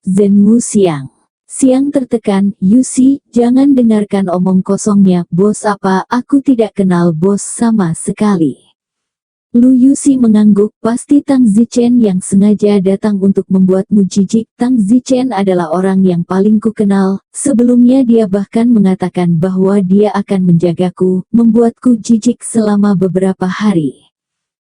Zhen Wuxiang. Siang tertekan, Yusi, jangan dengarkan omong kosongnya, bos apa, aku tidak kenal bos sama sekali. Lu Yusi mengangguk, pasti Tang Zichen yang sengaja datang untuk membuatmu jijik. Tang Zichen adalah orang yang paling ku kenal, sebelumnya dia bahkan mengatakan bahwa dia akan menjagaku, membuatku jijik selama beberapa hari.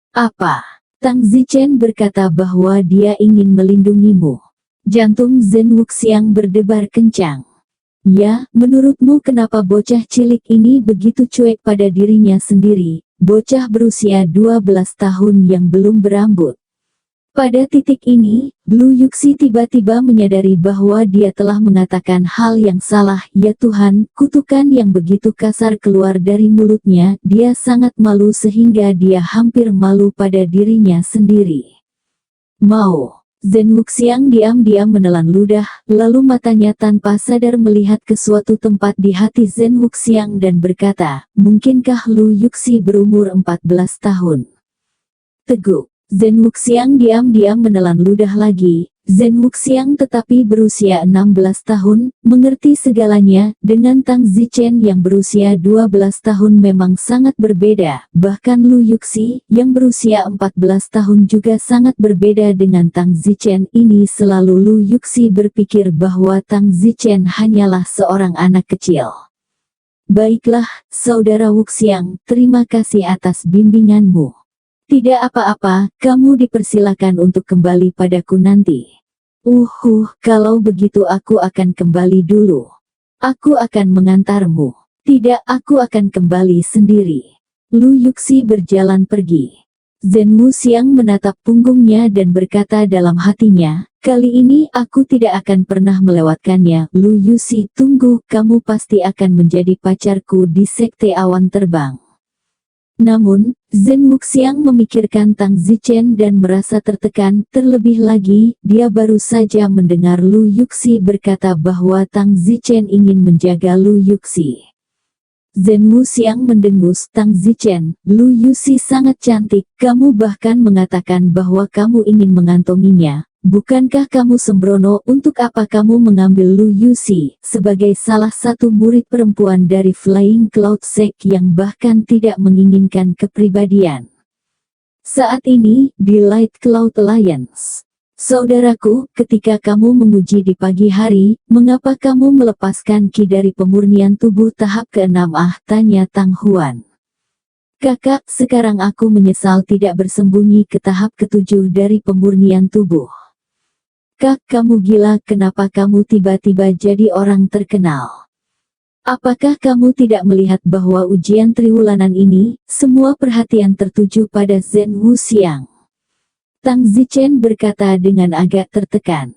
Apa? Tang Zichen berkata bahwa dia ingin melindungimu. Jantung Zhen Wuxiang berdebar kencang. Ya, menurutmu kenapa bocah cilik ini begitu cuek pada dirinya sendiri, bocah berusia 12 tahun yang belum berambut? Pada titik ini, Lu Yuxi tiba-tiba menyadari bahwa dia telah mengatakan hal yang salah. Ya Tuhan, kutukan yang begitu kasar keluar dari mulutnya, dia sangat malu sehingga dia hampir malu pada dirinya sendiri. Mau. Zhen Wuxiang diam-diam menelan ludah, lalu matanya tanpa sadar melihat ke suatu tempat di hati Zhen Wuxiang dan berkata, mungkinkah Lu Yuxi berumur 14 tahun? Teguk. Zhen Wuxiang diam-diam menelan ludah lagi. Zhen Wuxiang tetapi berusia 16 tahun, mengerti segalanya, dengan Tang Zichen yang berusia 12 tahun memang sangat berbeda, bahkan Lu Yuxi, yang berusia 14 tahun juga sangat berbeda dengan Tang Zichen. Ini selalu Lu Yuxi berpikir bahwa Tang Zichen hanyalah seorang anak kecil. Baiklah, saudara Wuxiang, terima kasih atas bimbinganmu. Tidak apa-apa, kamu dipersilakan untuk kembali padaku nanti. Kalau begitu aku akan kembali dulu. Aku akan mengantarmu. Tidak, aku akan kembali sendiri. Lu Yuxi berjalan pergi. Zhen Wuxiang menatap punggungnya dan berkata dalam hatinya, kali ini aku tidak akan pernah melewatkannya. Lu Yuxi, tunggu, kamu pasti akan menjadi pacarku di sekte awan terbang. Namun, Zhen Wuxiang memikirkan Tang Zichen dan merasa tertekan, terlebih lagi, dia baru saja mendengar Lu Yuxi berkata bahwa Tang Zichen ingin menjaga Lu Yuxi. Zhen Wuxiang mendengus, Tang Zichen, Lu Yuxi sangat cantik, kamu bahkan mengatakan bahwa kamu ingin mengantonginya. Bukankah kamu sembrono? Untuk apa kamu mengambil Lu Yuxi sebagai salah satu murid perempuan dari Flying Cloud Sect yang bahkan tidak menginginkan kepribadian? Saat ini, di Light Cloud Alliance. Saudaraku, ketika kamu menguji di pagi hari, mengapa kamu melepaskan ki dari pemurnian tubuh tahap ke-6? Tanya Tang Huan. Kakak, sekarang aku menyesal tidak bersembunyi ke tahap ke-7 dari pemurnian tubuh. Kak, kamu gila, kenapa kamu tiba-tiba jadi orang terkenal? Apakah kamu tidak melihat bahwa ujian triwulanan ini, semua perhatian tertuju pada Zhen Wuxiang? Tang Zichen berkata dengan agak tertekan.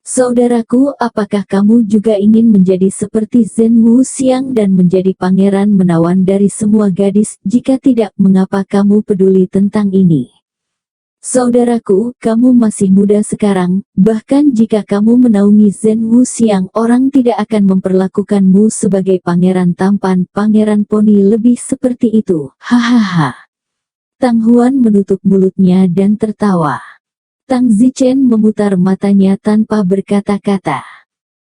Saudaraku, apakah kamu juga ingin menjadi seperti Zhen Wuxiang dan menjadi pangeran menawan dari semua gadis? Jika tidak, mengapa kamu peduli tentang ini? Saudaraku, kamu masih muda sekarang, bahkan jika kamu menaungi Zhen Wuxiang, orang tidak akan memperlakukanmu sebagai pangeran tampan, pangeran poni lebih seperti itu, hahaha. Tang Huan menutup mulutnya dan tertawa. Tang Zichen memutar matanya tanpa berkata-kata.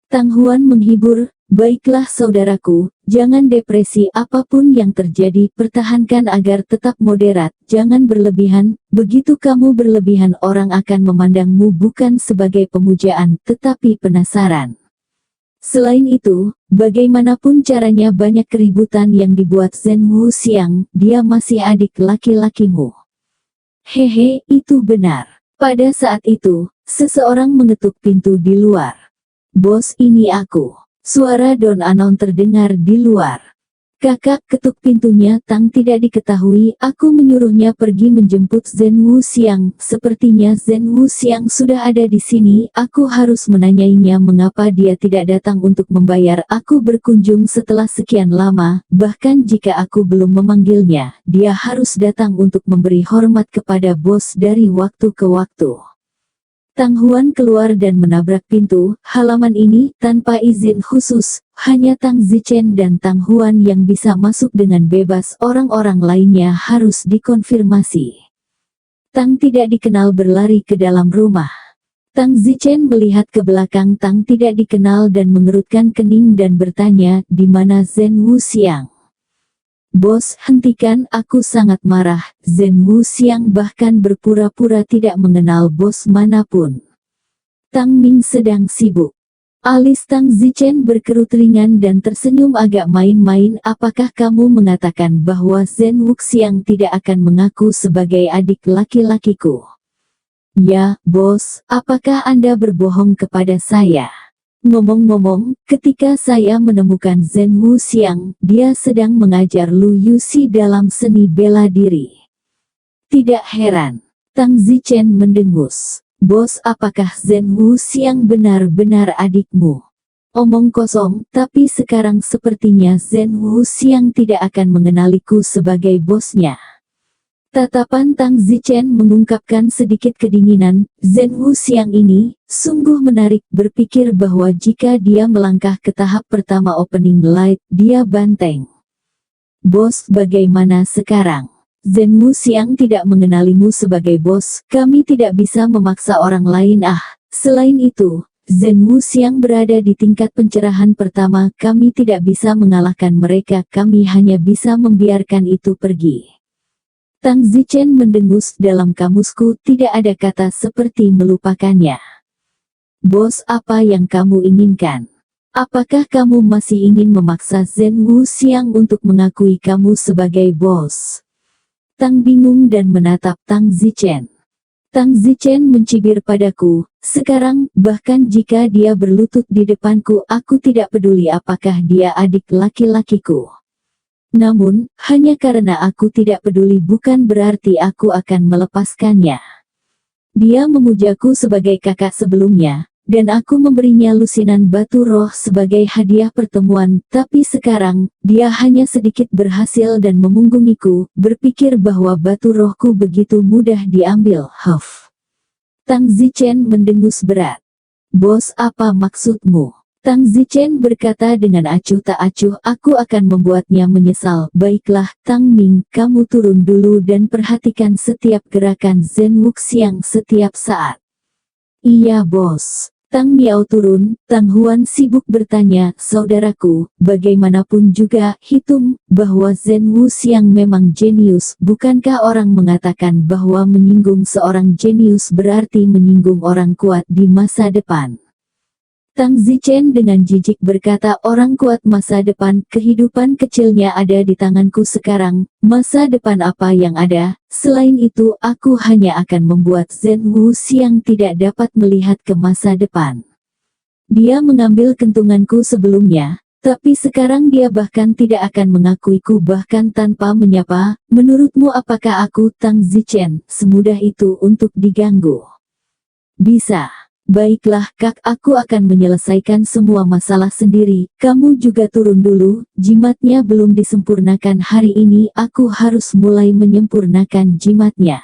Tang Huan menghibur, baiklah saudaraku, jangan depresi, apapun yang terjadi pertahankan agar tetap moderat, jangan berlebihan, begitu kamu berlebihan orang akan memandangmu bukan sebagai pemujaan, tetapi penasaran. Selain itu, bagaimanapun caranya banyak keributan yang dibuat Zhen Wuxiang, dia masih adik laki-lakimu. Hehe, itu benar. Pada saat itu, seseorang mengetuk pintu di luar. Bos, ini aku. Suara Don Anon terdengar di luar. Kakak ketuk pintunya. Tang tidak diketahui. Aku menyuruhnya pergi menjemput Zhen Wuxiang. Sepertinya Zhen Wuxiang sudah ada di sini. Aku harus menanyainya mengapa dia tidak datang untuk membayar aku berkunjung setelah sekian lama. Bahkan jika aku belum memanggilnya, dia harus datang untuk memberi hormat kepada bos dari waktu ke waktu. Tang Huan keluar dan menabrak pintu halaman ini tanpa izin khusus. Hanya Tang Zichen dan Tang Huan yang bisa masuk dengan bebas. Orang-orang lainnya harus dikonfirmasi. Tang tidak dikenal berlari ke dalam rumah. Tang Zichen melihat ke belakang Tang tidak dikenal dan mengerutkan kening dan bertanya, di mana Zhen Wuxiang? Bos, hentikan, aku sangat marah. Zhen Wuxiang bahkan berpura-pura tidak mengenal bos manapun. Tang Ming sedang sibuk. Alis Tang Zichen berkerut ringan dan tersenyum agak main-main. Apakah kamu mengatakan bahwa Zhen Wuxiang tidak akan mengaku sebagai adik laki-lakiku? Ya, bos, apakah Anda berbohong kepada saya? Ngomong-ngomong, ketika saya menemukan Zhen Wuxiang, dia sedang mengajar Lu Yuxi dalam seni bela diri. Tidak heran. Tang Zichen mendengus. Bos, apakah Zhen Wuxiang benar-benar adikmu? Omong kosong, tapi sekarang sepertinya Zhen Wuxiang tidak akan mengenaliku sebagai bosnya. Tatapan Tang Zichen mengungkapkan sedikit kedinginan. Zhen Wuxiang ini sungguh menarik, berpikir bahwa jika dia melangkah ke tahap pertama opening light, dia banteng. Bos, bagaimana sekarang? Zhen Wuxiang tidak mengenalimu sebagai bos, kami tidak bisa memaksa orang lain. Selain itu, Zhen Wuxiang berada di tingkat pencerahan pertama, kami tidak bisa mengalahkan mereka, kami hanya bisa membiarkan itu pergi. Tang Zichen mendengus, dalam kamusku tidak ada kata seperti melupakannya. Bos, apa yang kamu inginkan? Apakah kamu masih ingin memaksa Zhen Wuxiang untuk mengakui kamu sebagai bos? Tang bingung dan menatap Tang Zichen. Tang Zichen mencibir padaku, sekarang, bahkan jika dia berlutut di depanku, aku tidak peduli apakah dia adik laki-lakiku. Namun, hanya karena aku tidak peduli bukan berarti aku akan melepaskannya. Dia memujaku sebagai kakak sebelumnya, dan aku memberinya lusinan batu roh sebagai hadiah pertemuan, tapi sekarang, dia hanya sedikit berhasil dan memunggungiku, berpikir bahwa batu rohku begitu mudah diambil. Tang Zichen mendengus berat. Bos, apa maksudmu? Tang Zichen berkata dengan acuh tak acuh, aku akan membuatnya menyesal. Baiklah, Tang Ming, kamu turun dulu dan perhatikan setiap gerakan Zhen Wuxiang setiap saat. Iya bos. Tang Miao turun, Tang Huan sibuk bertanya, saudaraku, bagaimanapun juga, hitung, bahwa Zhen Wuxiang memang jenius. Bukankah orang mengatakan bahwa menyinggung seorang jenius berarti menyinggung orang kuat di masa depan? Tang Zichen dengan jijik berkata, orang kuat masa depan, kehidupan kecilnya ada di tanganku sekarang, masa depan apa yang ada, selain itu aku hanya akan membuat Zhen Wuxiang tidak dapat melihat ke masa depan. Dia mengambil kentunganku sebelumnya, tapi sekarang dia bahkan tidak akan mengakuiku bahkan tanpa menyapa. Menurutmu apakah aku, Tang Zichen, semudah itu untuk diganggu? Bisa. Baiklah kak, aku akan menyelesaikan semua masalah sendiri, kamu juga turun dulu, jimatnya belum disempurnakan hari ini, aku harus mulai menyempurnakan jimatnya.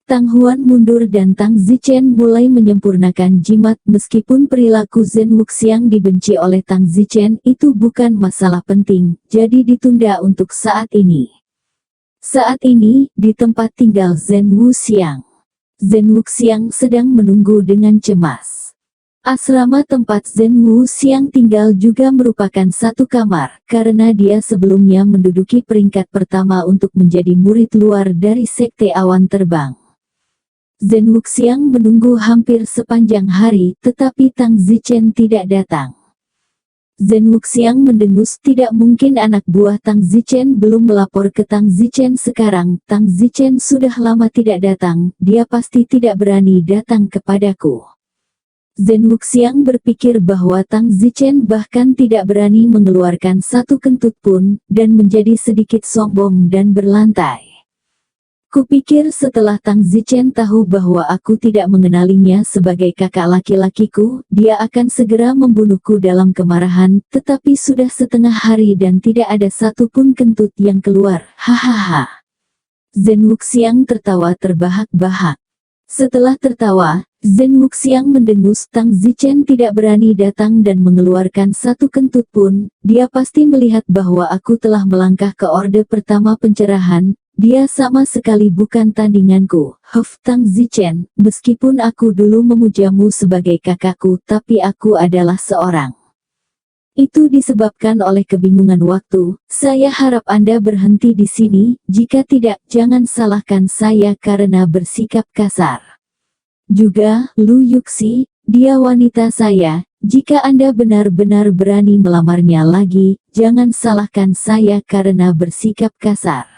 Tang Huan mundur dan Tang Zichen mulai menyempurnakan jimat. Meskipun perilaku Zhen Wuxiang dibenci oleh Tang Zichen, itu bukan masalah penting, jadi ditunda untuk saat ini. Saat ini, di tempat tinggal Zhen Wuxiang, Zhen Wuxiang sedang menunggu dengan cemas. Asrama tempat Zhen Wuxiang tinggal juga merupakan satu kamar, karena dia sebelumnya menduduki peringkat pertama untuk menjadi murid luar dari Sekte Awan Terbang. Zhen Wuxiang menunggu hampir sepanjang hari, tetapi Tang Zichen tidak datang. Zhen Wuxiang mendengus, tidak mungkin anak buah Tang Zichen belum melapor ke Tang Zichen sekarang. Tang Zichen sudah lama tidak datang, dia pasti tidak berani datang kepadaku. Zhen Wuxiang berpikir bahwa Tang Zichen bahkan tidak berani mengeluarkan satu kentut pun, dan menjadi sedikit sombong dan berlantai. Kupikir setelah Tang Zichen tahu bahwa aku tidak mengenalinya sebagai kakak laki-lakiku, dia akan segera membunuhku dalam kemarahan, tetapi sudah setengah hari dan tidak ada satu pun kentut yang keluar, hahaha. Zhen Wuxiang tertawa terbahak-bahak. Setelah tertawa, Zhen Wuxiang mendengus. Tang Zichen tidak berani datang dan mengeluarkan satu kentut pun. Dia pasti melihat bahwa aku telah melangkah ke orde pertama pencerahan. Dia sama sekali bukan tandinganku. Tang Zichen, meskipun aku dulu memujamu sebagai kakakku, tapi aku adalah seorang. Itu disebabkan oleh kebingungan waktu. Saya harap Anda berhenti di sini, jika tidak, jangan salahkan saya karena bersikap kasar. Juga, Lu Yuxi, dia wanita saya, jika Anda benar-benar berani melamarnya lagi, jangan salahkan saya karena bersikap kasar.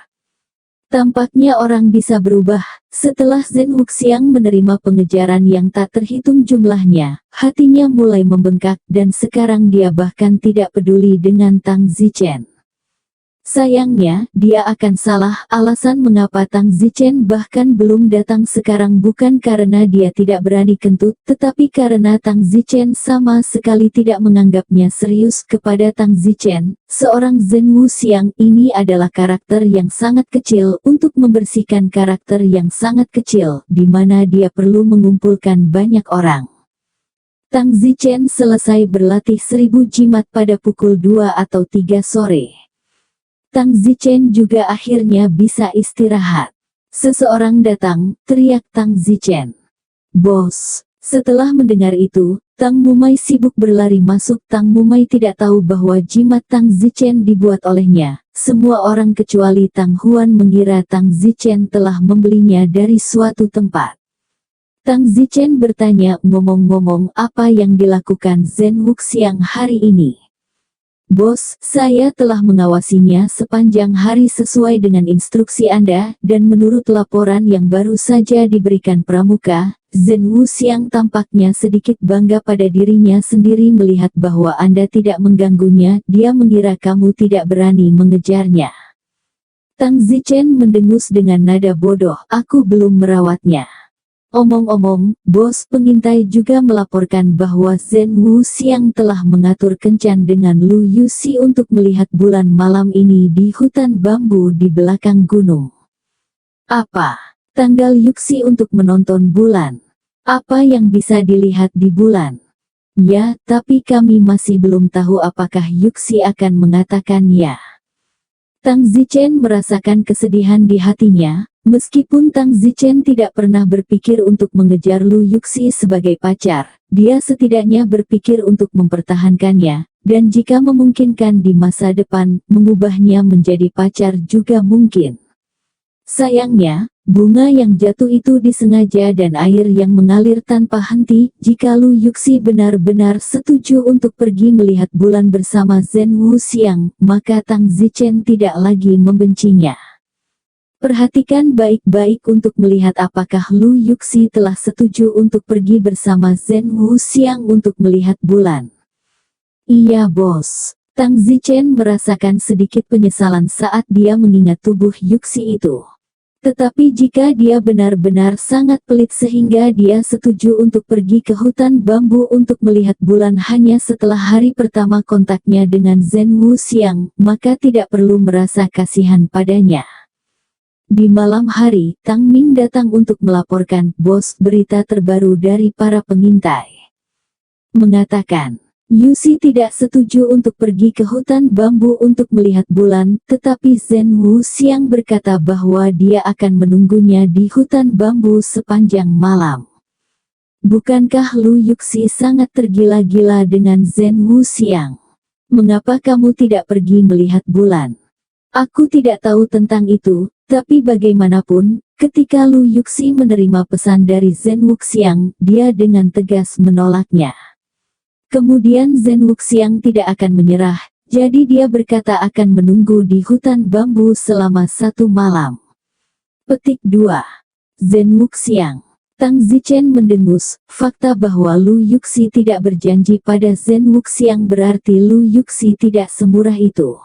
Tampaknya orang bisa berubah. Setelah Zhen Wuxiang menerima pengejaran yang tak terhitung jumlahnya, hatinya mulai membengkak dan sekarang dia bahkan tidak peduli dengan Tang Zichen. Sayangnya, dia akan salah. Alasan mengapa Tang Zichen bahkan belum datang sekarang bukan karena dia tidak berani kentut, tetapi karena Tang Zichen sama sekali tidak menganggapnya serius. Kepada Tang Zichen, seorang Zhen Wuxiang ini adalah karakter yang sangat kecil untuk membersihkan karakter yang sangat kecil, di mana dia perlu mengumpulkan banyak orang. Tang Zichen selesai berlatih 1000 jimat pada pukul 2 atau 3 sore. Tang Zichen juga akhirnya bisa istirahat. Seseorang datang, teriak Tang Zichen. Bos. Setelah mendengar itu, Tang Mumai sibuk berlari masuk. Tang Mumai tidak tahu bahwa jimat Tang Zichen dibuat olehnya. Semua orang kecuali Tang Huan mengira Tang Zichen telah membelinya dari suatu tempat. Tang Zichen bertanya, ngomong-ngomong, apa yang dilakukan Zhen Wuxiang hari ini? Bos, saya telah mengawasinya sepanjang hari sesuai dengan instruksi Anda, dan menurut laporan yang baru saja diberikan Pramuka, Zhen Wuxiang tampaknya sedikit bangga pada dirinya sendiri melihat bahwa Anda tidak mengganggunya. Dia mengira kamu tidak berani mengejarnya. Tang Zichen mendengus dengan nada bodoh, aku belum merawatnya. Omong-omong, bos pengintai juga melaporkan bahwa Zhen Wuxiang telah mengatur kencan dengan Lu Yuxi untuk melihat bulan malam ini di hutan bambu di belakang gunung. Apa? Tanggal Yuxi untuk menonton bulan. Apa yang bisa dilihat di bulan? Ya, tapi kami masih belum tahu apakah Yuxi akan mengatakan ya. Tang Zichen merasakan kesedihan di hatinya. Meskipun Tang Zichen tidak pernah berpikir untuk mengejar Lu Yuxi sebagai pacar, dia setidaknya berpikir untuk mempertahankannya, dan jika memungkinkan di masa depan, mengubahnya menjadi pacar juga mungkin. Sayangnya, bunga yang jatuh itu disengaja dan air yang mengalir tanpa henti. Jika Lu Yuxi benar-benar setuju untuk pergi melihat bulan bersama Zhen Wuxiang, maka Tang Zichen tidak lagi membencinya. Perhatikan baik-baik untuk melihat apakah Lu Yuxi telah setuju untuk pergi bersama Zhen Wuxiang untuk melihat bulan. Iya bos. Tang Zichen merasakan sedikit penyesalan saat dia mengingat tubuh Yuxi itu. Tetapi jika dia benar-benar sangat pelit sehingga dia setuju untuk pergi ke hutan bambu untuk melihat bulan hanya setelah hari pertama kontaknya dengan Zhen Wuxiang, maka tidak perlu merasa kasihan padanya. Di malam hari, Tang Ming datang untuk melaporkan, bos, berita terbaru dari para pengintai. Mengatakan, Yuxi tidak setuju untuk pergi ke hutan bambu untuk melihat bulan, tetapi Zhen Wuxiang berkata bahwa dia akan menunggunya di hutan bambu sepanjang malam. Bukankah Lu Yuxi sangat tergila-gila dengan Zhen Wuxiang? Mengapa kamu tidak pergi melihat bulan? Aku tidak tahu tentang itu. Tapi bagaimanapun, ketika Lu Yuxi menerima pesan dari Zhen Wuxiang, dia dengan tegas menolaknya. Kemudian Zhen Wuxiang tidak akan menyerah, jadi dia berkata akan menunggu di hutan bambu selama 1 malam. Petik 2. Zhen Wuxiang. Tang Zichen mendengus. Fakta bahwa Lu Yuxi tidak berjanji pada Zhen Wuxiang berarti Lu Yuxi tidak semurah itu.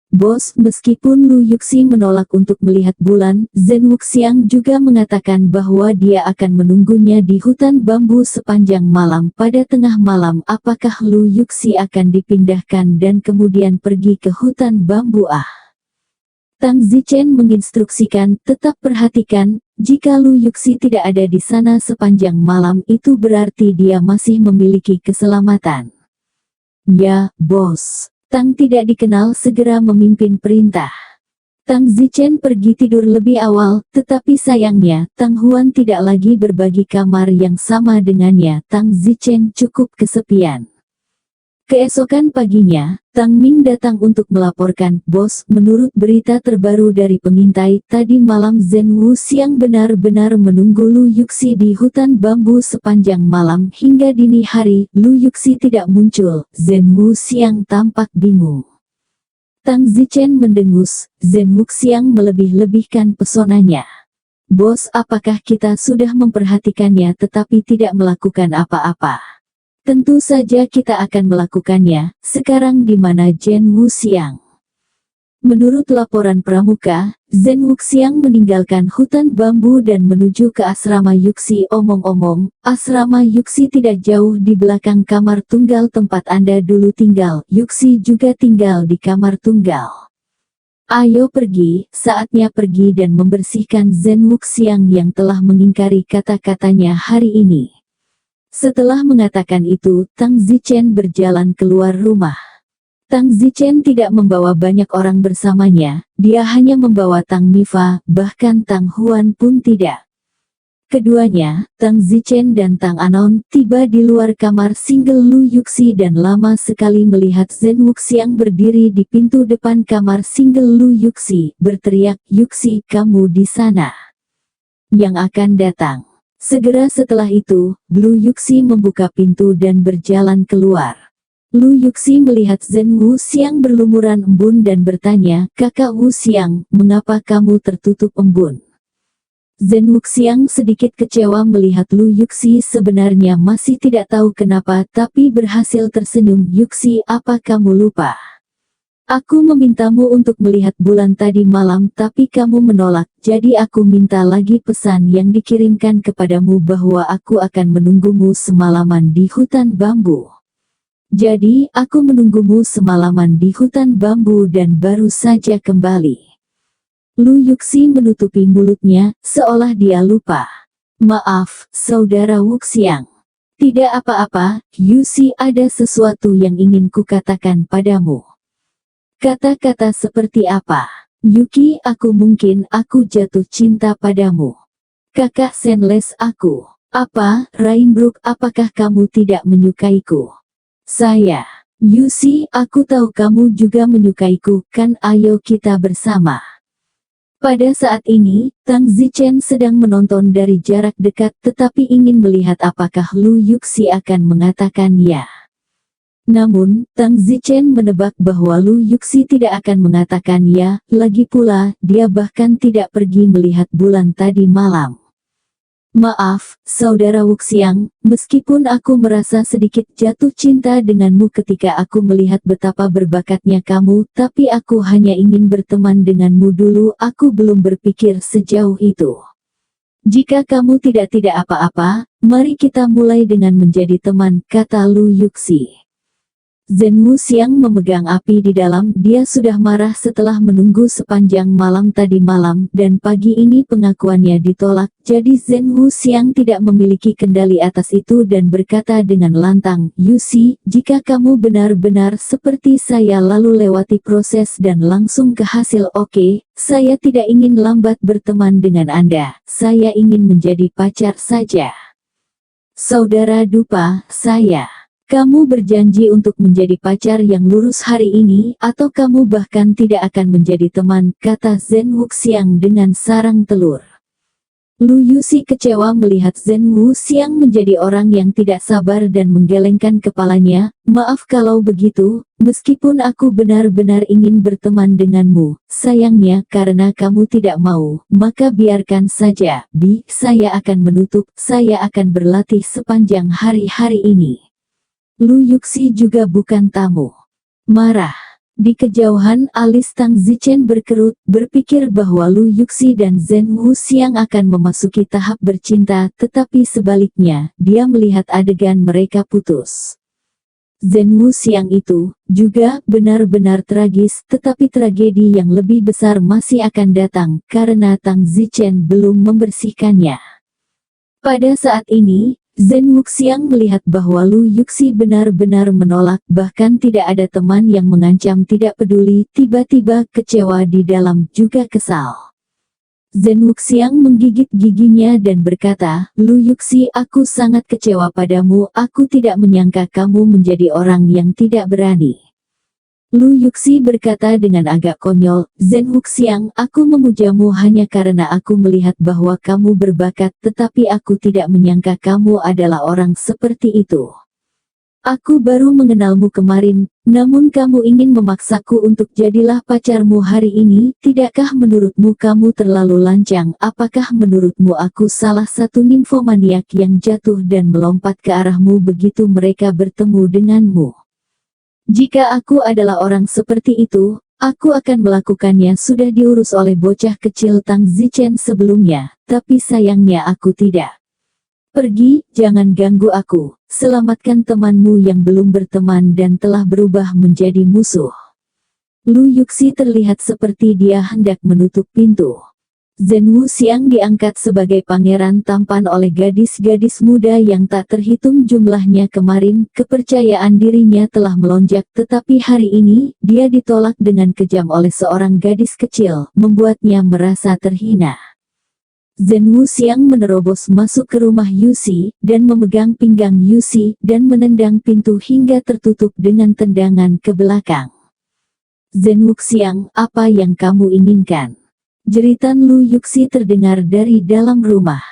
Bos, meskipun Lu Yuxi menolak untuk melihat bulan, Zhen Wuxiang juga mengatakan bahwa dia akan menunggunya di hutan bambu sepanjang malam. Pada tengah malam, apakah Lu Yuxi akan dipindahkan dan kemudian pergi ke hutan bambu? Tang Zichen menginstruksikan, tetap perhatikan, jika Lu Yuxi tidak ada di sana sepanjang malam itu berarti dia masih memiliki keselamatan. Ya, bos. Tang tidak dikenal segera memimpin perintah. Tang Zichen pergi tidur lebih awal, tetapi sayangnya, Tang Huan tidak lagi berbagi kamar yang sama dengannya. Tang Zichen cukup kesepian. Keesokan paginya, Tang Ming datang untuk melaporkan, bos, menurut berita terbaru dari pengintai, tadi malam Zhen Wuxiang benar-benar menunggu Lu Yuxi di hutan bambu sepanjang malam hingga dini hari. Lu Yuxi tidak muncul. Zhen Wuxiang tampak bingung. Tang Zichen mendengus. Zhen Wuxiang melebih-lebihkan pesonanya. Bos, apakah kita sudah memperhatikannya tetapi tidak melakukan apa-apa? Tentu saja kita akan melakukannya. Sekarang di mana Zhen Wuxiang? Menurut laporan pramuka, Zhen Wuxiang meninggalkan hutan bambu dan menuju ke asrama Yuxi. Omong-omong, asrama Yuxi tidak jauh di belakang kamar tunggal tempat Anda dulu tinggal. Yuxi juga tinggal di kamar tunggal. Ayo pergi, saatnya pergi dan membersihkan Zhen Wuxiang yang telah mengingkari kata-katanya hari ini. Setelah mengatakan itu, Tang Zichen berjalan keluar rumah. Tang Zichen tidak membawa banyak orang bersamanya, dia hanya membawa Tang Mifa, bahkan Tang Huan pun tidak. Keduanya, Tang Zichen dan Tang Anon, tiba di luar kamar single Lu Yuxi dan lama sekali melihat Zhen Wuxiang berdiri di pintu depan kamar single Lu Yuxi, berteriak, Yuxi, kamu di sana. Yang akan datang. Segera setelah itu, Lu Yuxi membuka pintu dan berjalan keluar. Lu Yuxi melihat Zhen Wuxiang berlumuran embun dan bertanya, Kakak Wuxiang, mengapa kamu tertutup embun? Zhen Wuxiang sedikit kecewa melihat Lu Yuxi sebenarnya masih tidak tahu kenapa tapi berhasil tersenyum. Yuxi, apa kamu lupa? Aku memintamu untuk melihat bulan tadi malam tapi kamu menolak, jadi aku minta lagi pesan yang dikirimkan kepadamu bahwa aku akan menunggumu semalaman di hutan bambu. Jadi, aku menunggumu semalaman di hutan bambu dan baru saja kembali. Lu Yuxi menutupi mulutnya, seolah dia lupa. Maaf, Saudara Wuxiang. Tidak apa-apa, Yuxi, ada sesuatu yang ingin kukatakan padamu. Kata-kata seperti apa? Yuki, aku jatuh cinta padamu. Kakak Senles aku. Apa, Rainbrook, apakah kamu tidak menyukaiku? Saya. Yuxi, aku tahu kamu juga menyukaiku, kan ayo kita bersama. Pada saat ini, Tang Zichen sedang menonton dari jarak dekat tetapi ingin melihat apakah Lu Yuxi akan mengatakan ya. Namun, Tang Zichen menebak bahwa Lu Yuxi tidak akan mengatakan ya, lagi pula, dia bahkan tidak pergi melihat bulan tadi malam. Maaf, Saudara Wuxiang, meskipun aku merasa sedikit jatuh cinta denganmu ketika aku melihat betapa berbakatnya kamu, tapi aku hanya ingin berteman denganmu dulu, aku belum berpikir sejauh itu. Jika kamu tidak apa-apa, mari kita mulai dengan menjadi teman, kata Lu Yuxi. Zhen Wuxiang memegang api di dalam, dia sudah marah setelah menunggu sepanjang malam tadi malam, dan pagi ini pengakuannya ditolak, jadi Zhen Wuxiang tidak memiliki kendali atas itu dan berkata dengan lantang, Yuxi, jika kamu benar-benar seperti saya lalu lewati proses dan langsung ke hasil oke, saya tidak ingin lambat berteman dengan Anda, saya ingin menjadi pacar saja. Saudara dupa, saya. Kamu berjanji untuk menjadi pacar yang lurus hari ini, atau kamu bahkan tidak akan menjadi teman, kata Zhen Wuxiang dengan sarang telur. Lu Yuxi kecewa melihat Zhen Wuxiang menjadi orang yang tidak sabar dan menggelengkan kepalanya. Maaf kalau begitu, meskipun aku benar-benar ingin berteman denganmu, sayangnya karena kamu tidak mau, maka biarkan saja, Bi, saya akan menutup, saya akan berlatih sepanjang hari-hari ini. Lu Yuxi juga bukan tamu. Marah. Di kejauhan alis Tang Zichen berkerut, berpikir bahwa Lu Yuxi dan Zhen Wuxiang akan memasuki tahap bercinta, tetapi sebaliknya, dia melihat adegan mereka putus. Zhen Wuxiang itu, juga, benar-benar tragis, tetapi tragedi yang lebih besar masih akan datang, karena Tang Zichen belum membersihkannya. Pada saat ini, Zhen Wuxiang melihat bahwa Lu Yuxi benar-benar menolak, bahkan tidak ada teman yang mengancam tidak peduli, tiba-tiba kecewa di dalam, juga kesal. Zhen Wuxiang menggigit giginya dan berkata, Lu Yuxi, aku sangat kecewa padamu, aku tidak menyangka kamu menjadi orang yang tidak berani. Lu Yuxi berkata dengan agak konyol, Zhen Wuxiang, aku memujamu hanya karena aku melihat bahwa kamu berbakat, tetapi aku tidak menyangka kamu adalah orang seperti itu. Aku baru mengenalmu kemarin, namun kamu ingin memaksaku untuk jadilah pacarmu hari ini, tidakkah menurutmu kamu terlalu lancang? Apakah menurutmu aku salah satu nimfomaniak yang jatuh dan melompat ke arahmu begitu mereka bertemu denganmu? Jika aku adalah orang seperti itu, aku akan melakukannya. Sudah diurus oleh bocah kecil Tang Zichen sebelumnya, tapi sayangnya aku tidak. Pergi, jangan ganggu aku, selamatkan temanmu yang belum berteman dan telah berubah menjadi musuh. Lu Yuxi terlihat seperti dia hendak menutup pintu. Zhen Wuxiang diangkat sebagai pangeran tampan oleh gadis-gadis muda yang tak terhitung jumlahnya kemarin. Kepercayaan dirinya telah melonjak, tetapi hari ini, dia ditolak dengan kejam oleh seorang gadis kecil, membuatnya merasa terhina. Zhen Wuxiang menerobos masuk ke rumah Yuxi, dan memegang pinggang Yuxi, dan menendang pintu hingga tertutup dengan tendangan ke belakang. Zhen Wuxiang, apa yang kamu inginkan? Jeritan Lu Yuxi terdengar dari dalam rumah.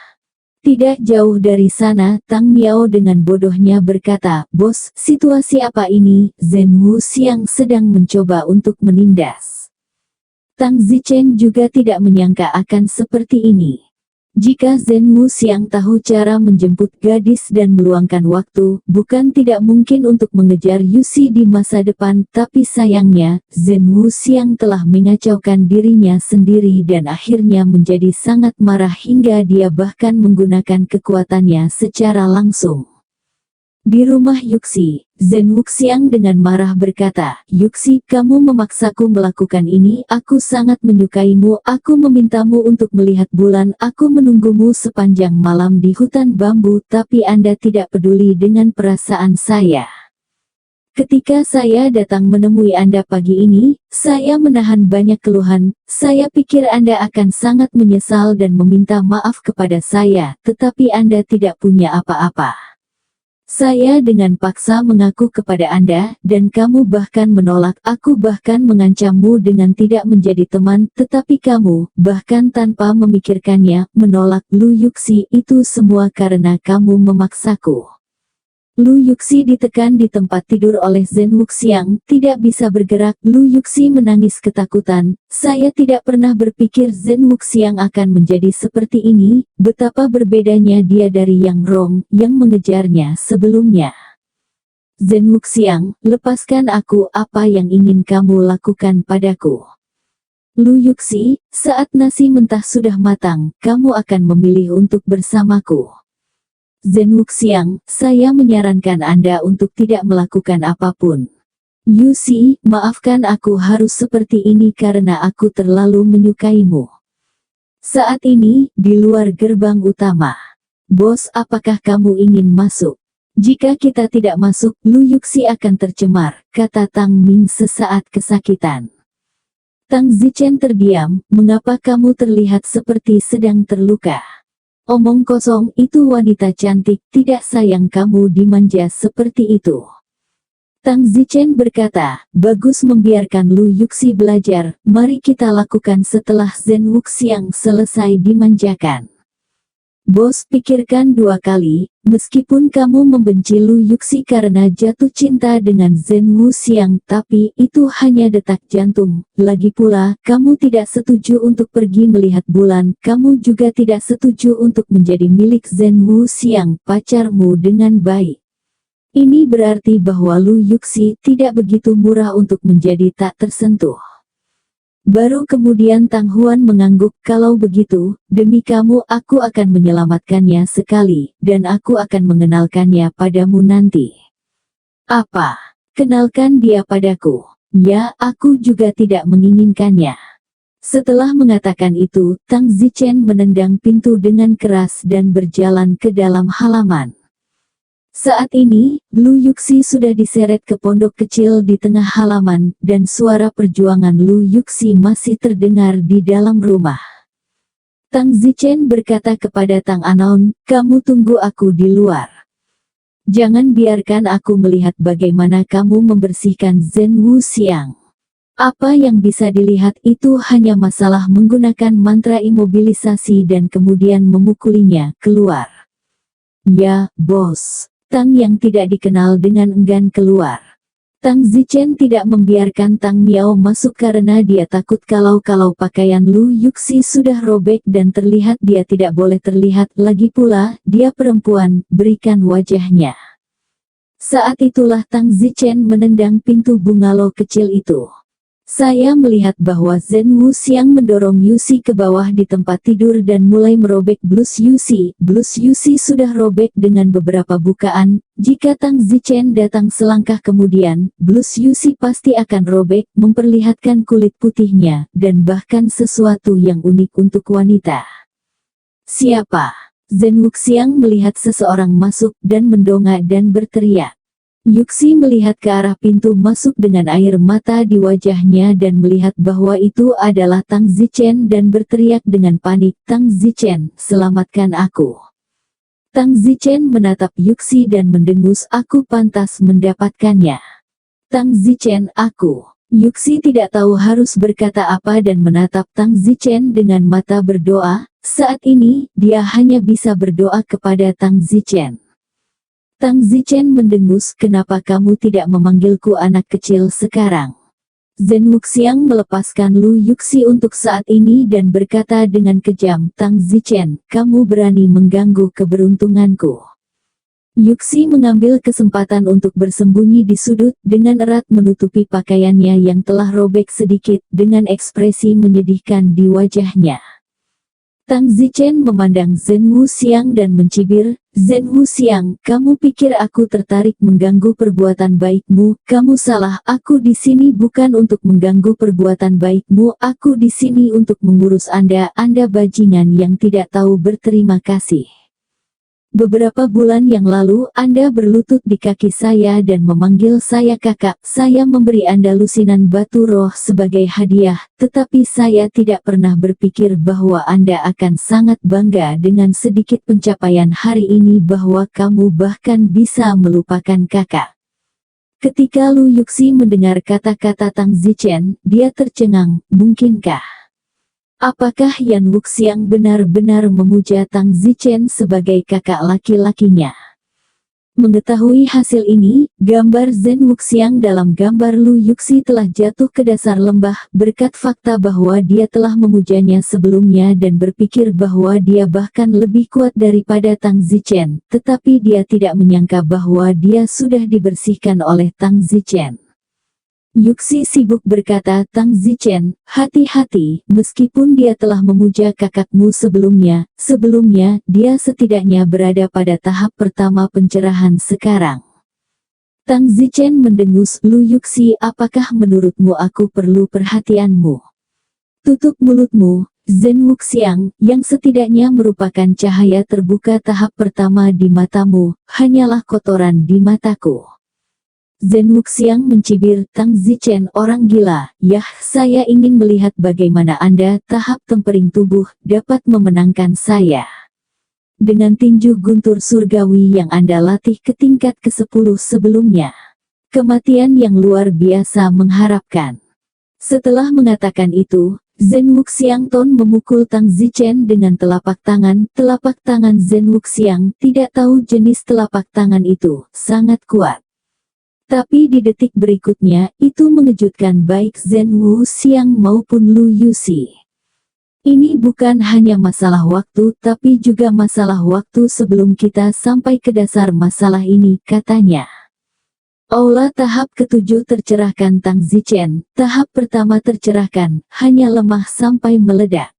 Tidak jauh dari sana, Tang Miao dengan bodohnya berkata, Bos, situasi apa ini? Zhen Wuxiang sedang mencoba untuk menindas. Tang Zichen juga tidak menyangka akan seperti ini. Jika Zhen Wuxiang tahu cara menjemput gadis dan meluangkan waktu, bukan tidak mungkin untuk mengejar Yuxi di masa depan, tapi sayangnya, Zhen Wuxiang telah mengacaukan dirinya sendiri dan akhirnya menjadi sangat marah hingga dia bahkan menggunakan kekuatannya secara langsung. Di rumah Yuxi, Zhen Wuxiang dengan marah berkata, Yuxi, kamu memaksaku melakukan ini, aku sangat menyukaimu, aku memintamu untuk melihat bulan, aku menunggumu sepanjang malam di hutan bambu, tapi Anda tidak peduli dengan perasaan saya. Ketika saya datang menemui Anda pagi ini, saya menahan banyak keluhan, saya pikir Anda akan sangat menyesal dan meminta maaf kepada saya, tetapi Anda tidak punya apa-apa. Saya dengan paksa mengaku kepada Anda, dan kamu bahkan menolak. Aku bahkan mengancammu dengan tidak menjadi teman, tetapi kamu, bahkan tanpa memikirkannya, menolak. Lu Yuxi, itu semua karena kamu memaksaku. Lu Yuxi ditekan di tempat tidur oleh Zhen Wuxiang, tidak bisa bergerak. Lu Yuxi menangis ketakutan. Saya tidak pernah berpikir Zhen Wuxiang akan menjadi seperti ini, betapa berbedanya dia dari Yang Rong, yang mengejarnya sebelumnya. Zhen Wuxiang, lepaskan aku, apa yang ingin kamu lakukan padaku? Lu Yuxi, saat nasi mentah sudah matang, kamu akan memilih untuk bersamaku. Zhen Wuxiang, saya menyarankan Anda untuk tidak melakukan apapun. Yuxi, maafkan aku harus seperti ini karena aku terlalu menyukaimu. Saat ini, di luar gerbang utama. Bos, apakah kamu ingin masuk? Jika kita tidak masuk, Lu Yuxi akan tercemar, kata Tang Ming sesaat kesakitan. Tang Zichen terdiam, mengapa kamu terlihat seperti sedang terluka? Omong kosong, itu wanita cantik, tidak sayang kamu dimanja seperti itu. Tang Zichen berkata, bagus membiarkan Lu Yuxi belajar, mari kita lakukan setelah Zhen Wuxiang selesai dimanjakan. Bos, pikirkan 2 kali, meskipun kamu membenci Lu Yuxi karena jatuh cinta dengan Zhen Wuxiang, tapi itu hanya detak jantung. Lagi pula, kamu tidak setuju untuk pergi melihat bulan, kamu juga tidak setuju untuk menjadi milik Zhen Wuxiang, pacarmu dengan baik. Ini berarti bahwa Lu Yuxi tidak begitu murah untuk menjadi tak tersentuh. Baru kemudian Tang Huan mengangguk, kalau begitu, demi kamu aku akan menyelamatkannya sekali, dan aku akan mengenalkannya padamu nanti. Apa? Kenalkan dia padaku. Ya, aku juga tidak menginginkannya. Setelah mengatakan itu, Tang Zichen menendang pintu dengan keras dan berjalan ke dalam halaman. Saat ini, Lu Yuxi sudah diseret ke pondok kecil di tengah halaman, dan suara perjuangan Lu Yuxi masih terdengar di dalam rumah. Tang Zichen berkata kepada Tang Anon, kamu tunggu aku di luar. Jangan biarkan aku melihat bagaimana kamu membersihkan Zhen Wuxiang. Apa yang bisa dilihat itu hanya masalah menggunakan mantra imobilisasi dan kemudian memukulinya keluar. Ya, bos. Tang yang tidak dikenal dengan enggan keluar. Tang Zichen tidak membiarkan Tang Miao masuk karena dia takut kalau pakaian Lu Yuxi sudah robek dan terlihat dia tidak boleh terlihat. Lagi pula, dia perempuan, berikan wajahnya. Saat itulah Tang Zichen menendang pintu bungalow kecil itu. Saya melihat bahwa Zhen Wuxiang mendorong Yusi ke bawah di tempat tidur dan mulai merobek blus Yusi. Blus Yusi sudah robek dengan beberapa bukaan. Jika Tang Zichen datang selangkah kemudian, blus Yusi pasti akan robek, memperlihatkan kulit putihnya, dan bahkan sesuatu yang unik untuk wanita. Siapa? Zhen Wuxiang melihat seseorang masuk dan mendongak dan berteriak. Yuxi melihat ke arah pintu masuk dengan air mata di wajahnya dan melihat bahwa itu adalah Tang Zichen dan berteriak dengan panik, Tang Zichen, selamatkan aku. Tang Zichen menatap Yuxi dan mendengus, aku pantas mendapatkannya. Tang Zichen, aku. Yuxi tidak tahu harus berkata apa dan menatap Tang Zichen dengan mata berdoa. Saat ini, dia hanya bisa berdoa kepada Tang Zichen. Tang Zichen mendengus, kenapa kamu tidak memanggilku anak kecil sekarang? Zhen Wuxiang melepaskan Lu Yuxi untuk saat ini dan berkata dengan kejam, Tang Zichen, kamu berani mengganggu keberuntunganku. Yuxi mengambil kesempatan untuk bersembunyi di sudut, dengan erat menutupi pakaiannya yang telah robek sedikit, dengan ekspresi menyedihkan di wajahnya. Tang Zichen memandang Zhen Wuxiang dan mencibir, Zhen Wuxiang, kamu pikir aku tertarik mengganggu perbuatan baikmu? Kamu salah, aku di sini bukan untuk mengganggu perbuatan baikmu, aku di sini untuk mengurus Anda bajingan yang tidak tahu berterima kasih. Beberapa bulan yang lalu, Anda berlutut di kaki saya dan memanggil saya kakak. Saya memberi Anda lusinan batu roh sebagai hadiah, tetapi saya tidak pernah berpikir bahwa Anda akan sangat bangga dengan sedikit pencapaian hari ini, bahwa kamu bahkan bisa melupakan kakak. Ketika Lu Yuxi mendengar kata-kata Tang Zichen, dia tercengang, mungkinkah? Apakah Yan Wuxiang benar-benar memuja Tang Zichen sebagai kakak laki-lakinya? Mengetahui hasil ini, gambar Zhen Wuxiang dalam gambar Lu Yuxi telah jatuh ke dasar lembah, berkat fakta bahwa dia telah memujanya sebelumnya dan berpikir bahwa dia bahkan lebih kuat daripada Tang Zichen, tetapi dia tidak menyangka bahwa dia sudah dibersihkan oleh Tang Zichen. Yuxi sibuk berkata, Tang Zichen, hati-hati, meskipun dia telah memuja kakakmu sebelumnya, dia setidaknya berada pada tahap pertama pencerahan sekarang. Tang Zichen mendengus, Lu Yuxi, apakah menurutmu aku perlu perhatianmu? Tutup mulutmu, Zhen Wuxiang, yang setidaknya merupakan cahaya terbuka tahap pertama di matamu, hanyalah kotoran di mataku. Zhen Wuxiang mencibir, Tang Zichen, orang gila, yah, saya ingin melihat bagaimana Anda, tahap tempering tubuh, dapat memenangkan saya. Dengan tinju guntur surgawi yang Anda latih ke tingkat ke-10 sebelumnya. Kematian yang luar biasa mengharapkan. Setelah mengatakan itu, Zhen Wuxiang Ton memukul Tang Zichen dengan telapak tangan. Telapak tangan Zhen Wuxiang, tidak tahu jenis telapak tangan itu, sangat kuat. Tapi di detik berikutnya, itu mengejutkan baik Zhen Wuxiang maupun Lu Yuxi. Ini bukan hanya masalah waktu, tapi juga masalah waktu sebelum kita sampai ke dasar masalah ini, katanya. Aula tahap ketujuh tercerahkan Tang Zichen. Tahap pertama tercerahkan, hanya lemah sampai meledak.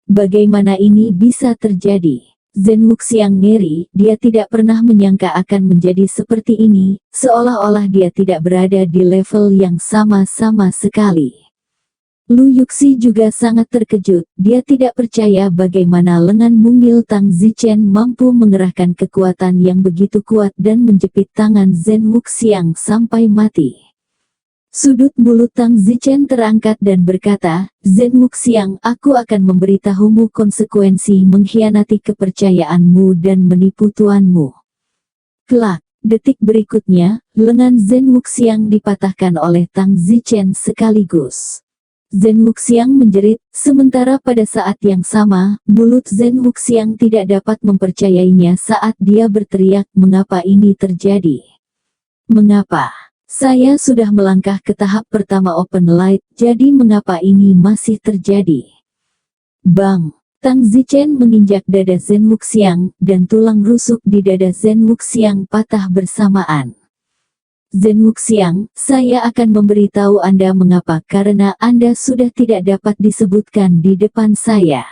Bagaimana ini bisa terjadi? Zhen Wuxiang ngeri, dia tidak pernah menyangka akan menjadi seperti ini, seolah-olah dia tidak berada di level yang sama sekali. Lu Yuxi juga sangat terkejut, dia tidak percaya bagaimana lengan mungil Tang Zichen mampu mengerahkan kekuatan yang begitu kuat dan menjepit tangan Zhen Wuxiang sampai mati. Sudut mulut Tang Zichen terangkat dan berkata, Zhen Wuxiang, aku akan memberitahumu konsekuensi mengkhianati kepercayaanmu dan menipu tuanmu. Kelak, detik berikutnya, lengan Zhen Wuxiang dipatahkan oleh Tang Zichen sekaligus. Zhen Wuxiang menjerit, sementara pada saat yang sama, mulut Zhen Wuxiang tidak dapat mempercayainya saat dia berteriak, mengapa ini terjadi? Mengapa? Saya sudah melangkah ke tahap pertama Open Light, jadi mengapa ini masih terjadi? Bang! Tang Zichen menginjak dada Zhen Wuxiang, dan tulang rusuk di dada Zhen Wuxiang patah bersamaan. Zhen Wuxiang, saya akan memberitahu Anda mengapa, karena Anda sudah tidak dapat disebutkan di depan saya.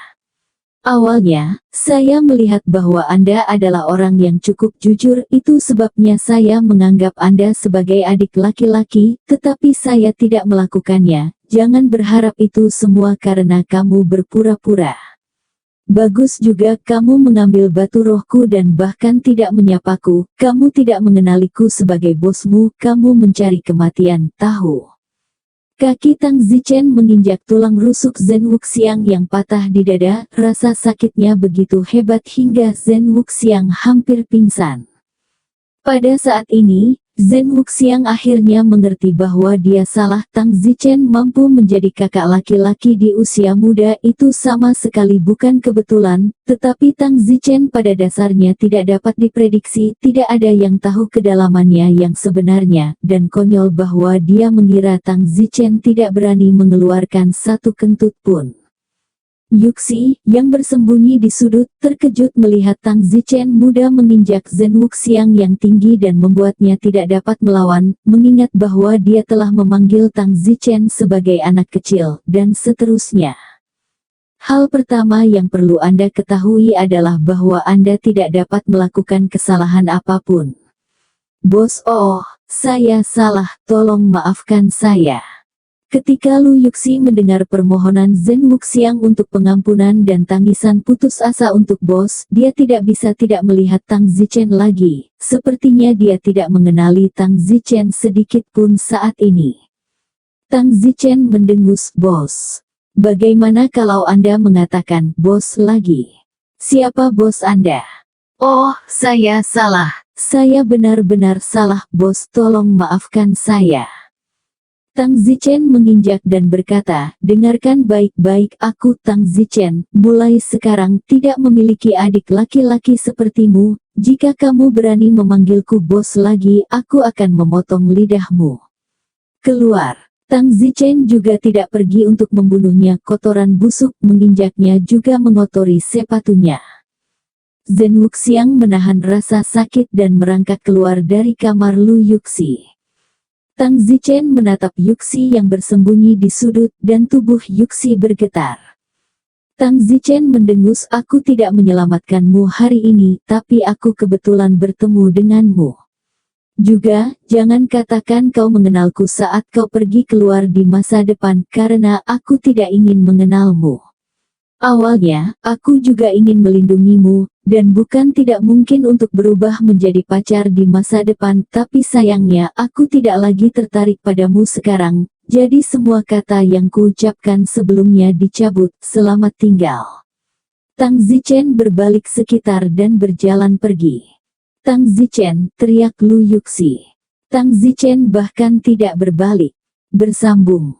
Awalnya, saya melihat bahwa Anda adalah orang yang cukup jujur, itu sebabnya saya menganggap Anda sebagai adik laki-laki, tetapi saya tidak melakukannya. Jangan berharap itu semua karena kamu berpura-pura. Bagus juga kamu mengambil batu rohku dan bahkan tidak menyapaku, kamu tidak mengenaliku sebagai bosmu, kamu mencari kematian, tahu. Kaki Tang Zichen menginjak tulang rusuk Zhen Wuxiang yang patah di dada, rasa sakitnya begitu hebat hingga Zhen Wuxiang hampir pingsan. Pada saat ini, Zhen Wuxiang akhirnya mengerti bahwa dia salah. Tang Zichen mampu menjadi kakak laki-laki di usia muda itu sama sekali bukan kebetulan, tetapi Tang Zichen pada dasarnya tidak dapat diprediksi, tidak ada yang tahu kedalamannya yang sebenarnya, dan konyol bahwa dia mengira Tang Zichen tidak berani mengeluarkan satu kentut pun. Yuxi, yang bersembunyi di sudut, terkejut melihat Tang Zichen muda menginjak Zhen Wuxiang yang tinggi dan membuatnya tidak dapat melawan, mengingat bahwa dia telah memanggil Tang Zichen sebagai anak kecil, dan seterusnya. Hal pertama yang perlu Anda ketahui adalah bahwa Anda tidak dapat melakukan kesalahan apapun. Bos, oh, saya salah, tolong maafkan saya. Ketika Lu Yuxi mendengar permohonan Zhen Wuxiang untuk pengampunan dan tangisan putus asa untuk bos, dia tidak bisa tidak melihat Tang Zichen lagi. Sepertinya dia tidak mengenali Tang Zichen sedikit pun saat ini. Tang Zichen mendengus, bos. Bagaimana kalau Anda mengatakan bos lagi? Siapa bos Anda? Oh, saya salah. Saya benar-benar salah, bos, tolong maafkan saya. Tang Zichen menginjak dan berkata, dengarkan baik-baik, aku Tang Zichen, mulai sekarang tidak memiliki adik laki-laki sepertimu. Jika kamu berani memanggilku bos lagi, aku akan memotong lidahmu. Keluar. Tang Zichen juga tidak pergi untuk membunuhnya, kotoran busuk menginjaknya juga mengotori sepatunya. Zhen Wuxiang menahan rasa sakit dan merangkak keluar dari kamar Lu Yuxi. Tang Zichen menatap Yuxi yang bersembunyi di sudut, dan tubuh Yuxi bergetar. Tang Zichen mendengus, aku tidak menyelamatkanmu hari ini, tapi aku kebetulan bertemu denganmu. Juga, jangan katakan kau mengenalku saat kau pergi keluar di masa depan, karena aku tidak ingin mengenalmu. Awalnya, aku juga ingin melindungimu, dan bukan tidak mungkin untuk berubah menjadi pacar di masa depan, tapi sayangnya aku tidak lagi tertarik padamu sekarang, jadi semua kata yang kuucapkan sebelumnya dicabut. Selamat tinggal. Tang Zichen berbalik sekitar dan berjalan pergi. Tang Zichen, teriak Lu Yuxi. Tang Zichen bahkan tidak berbalik. Bersambung.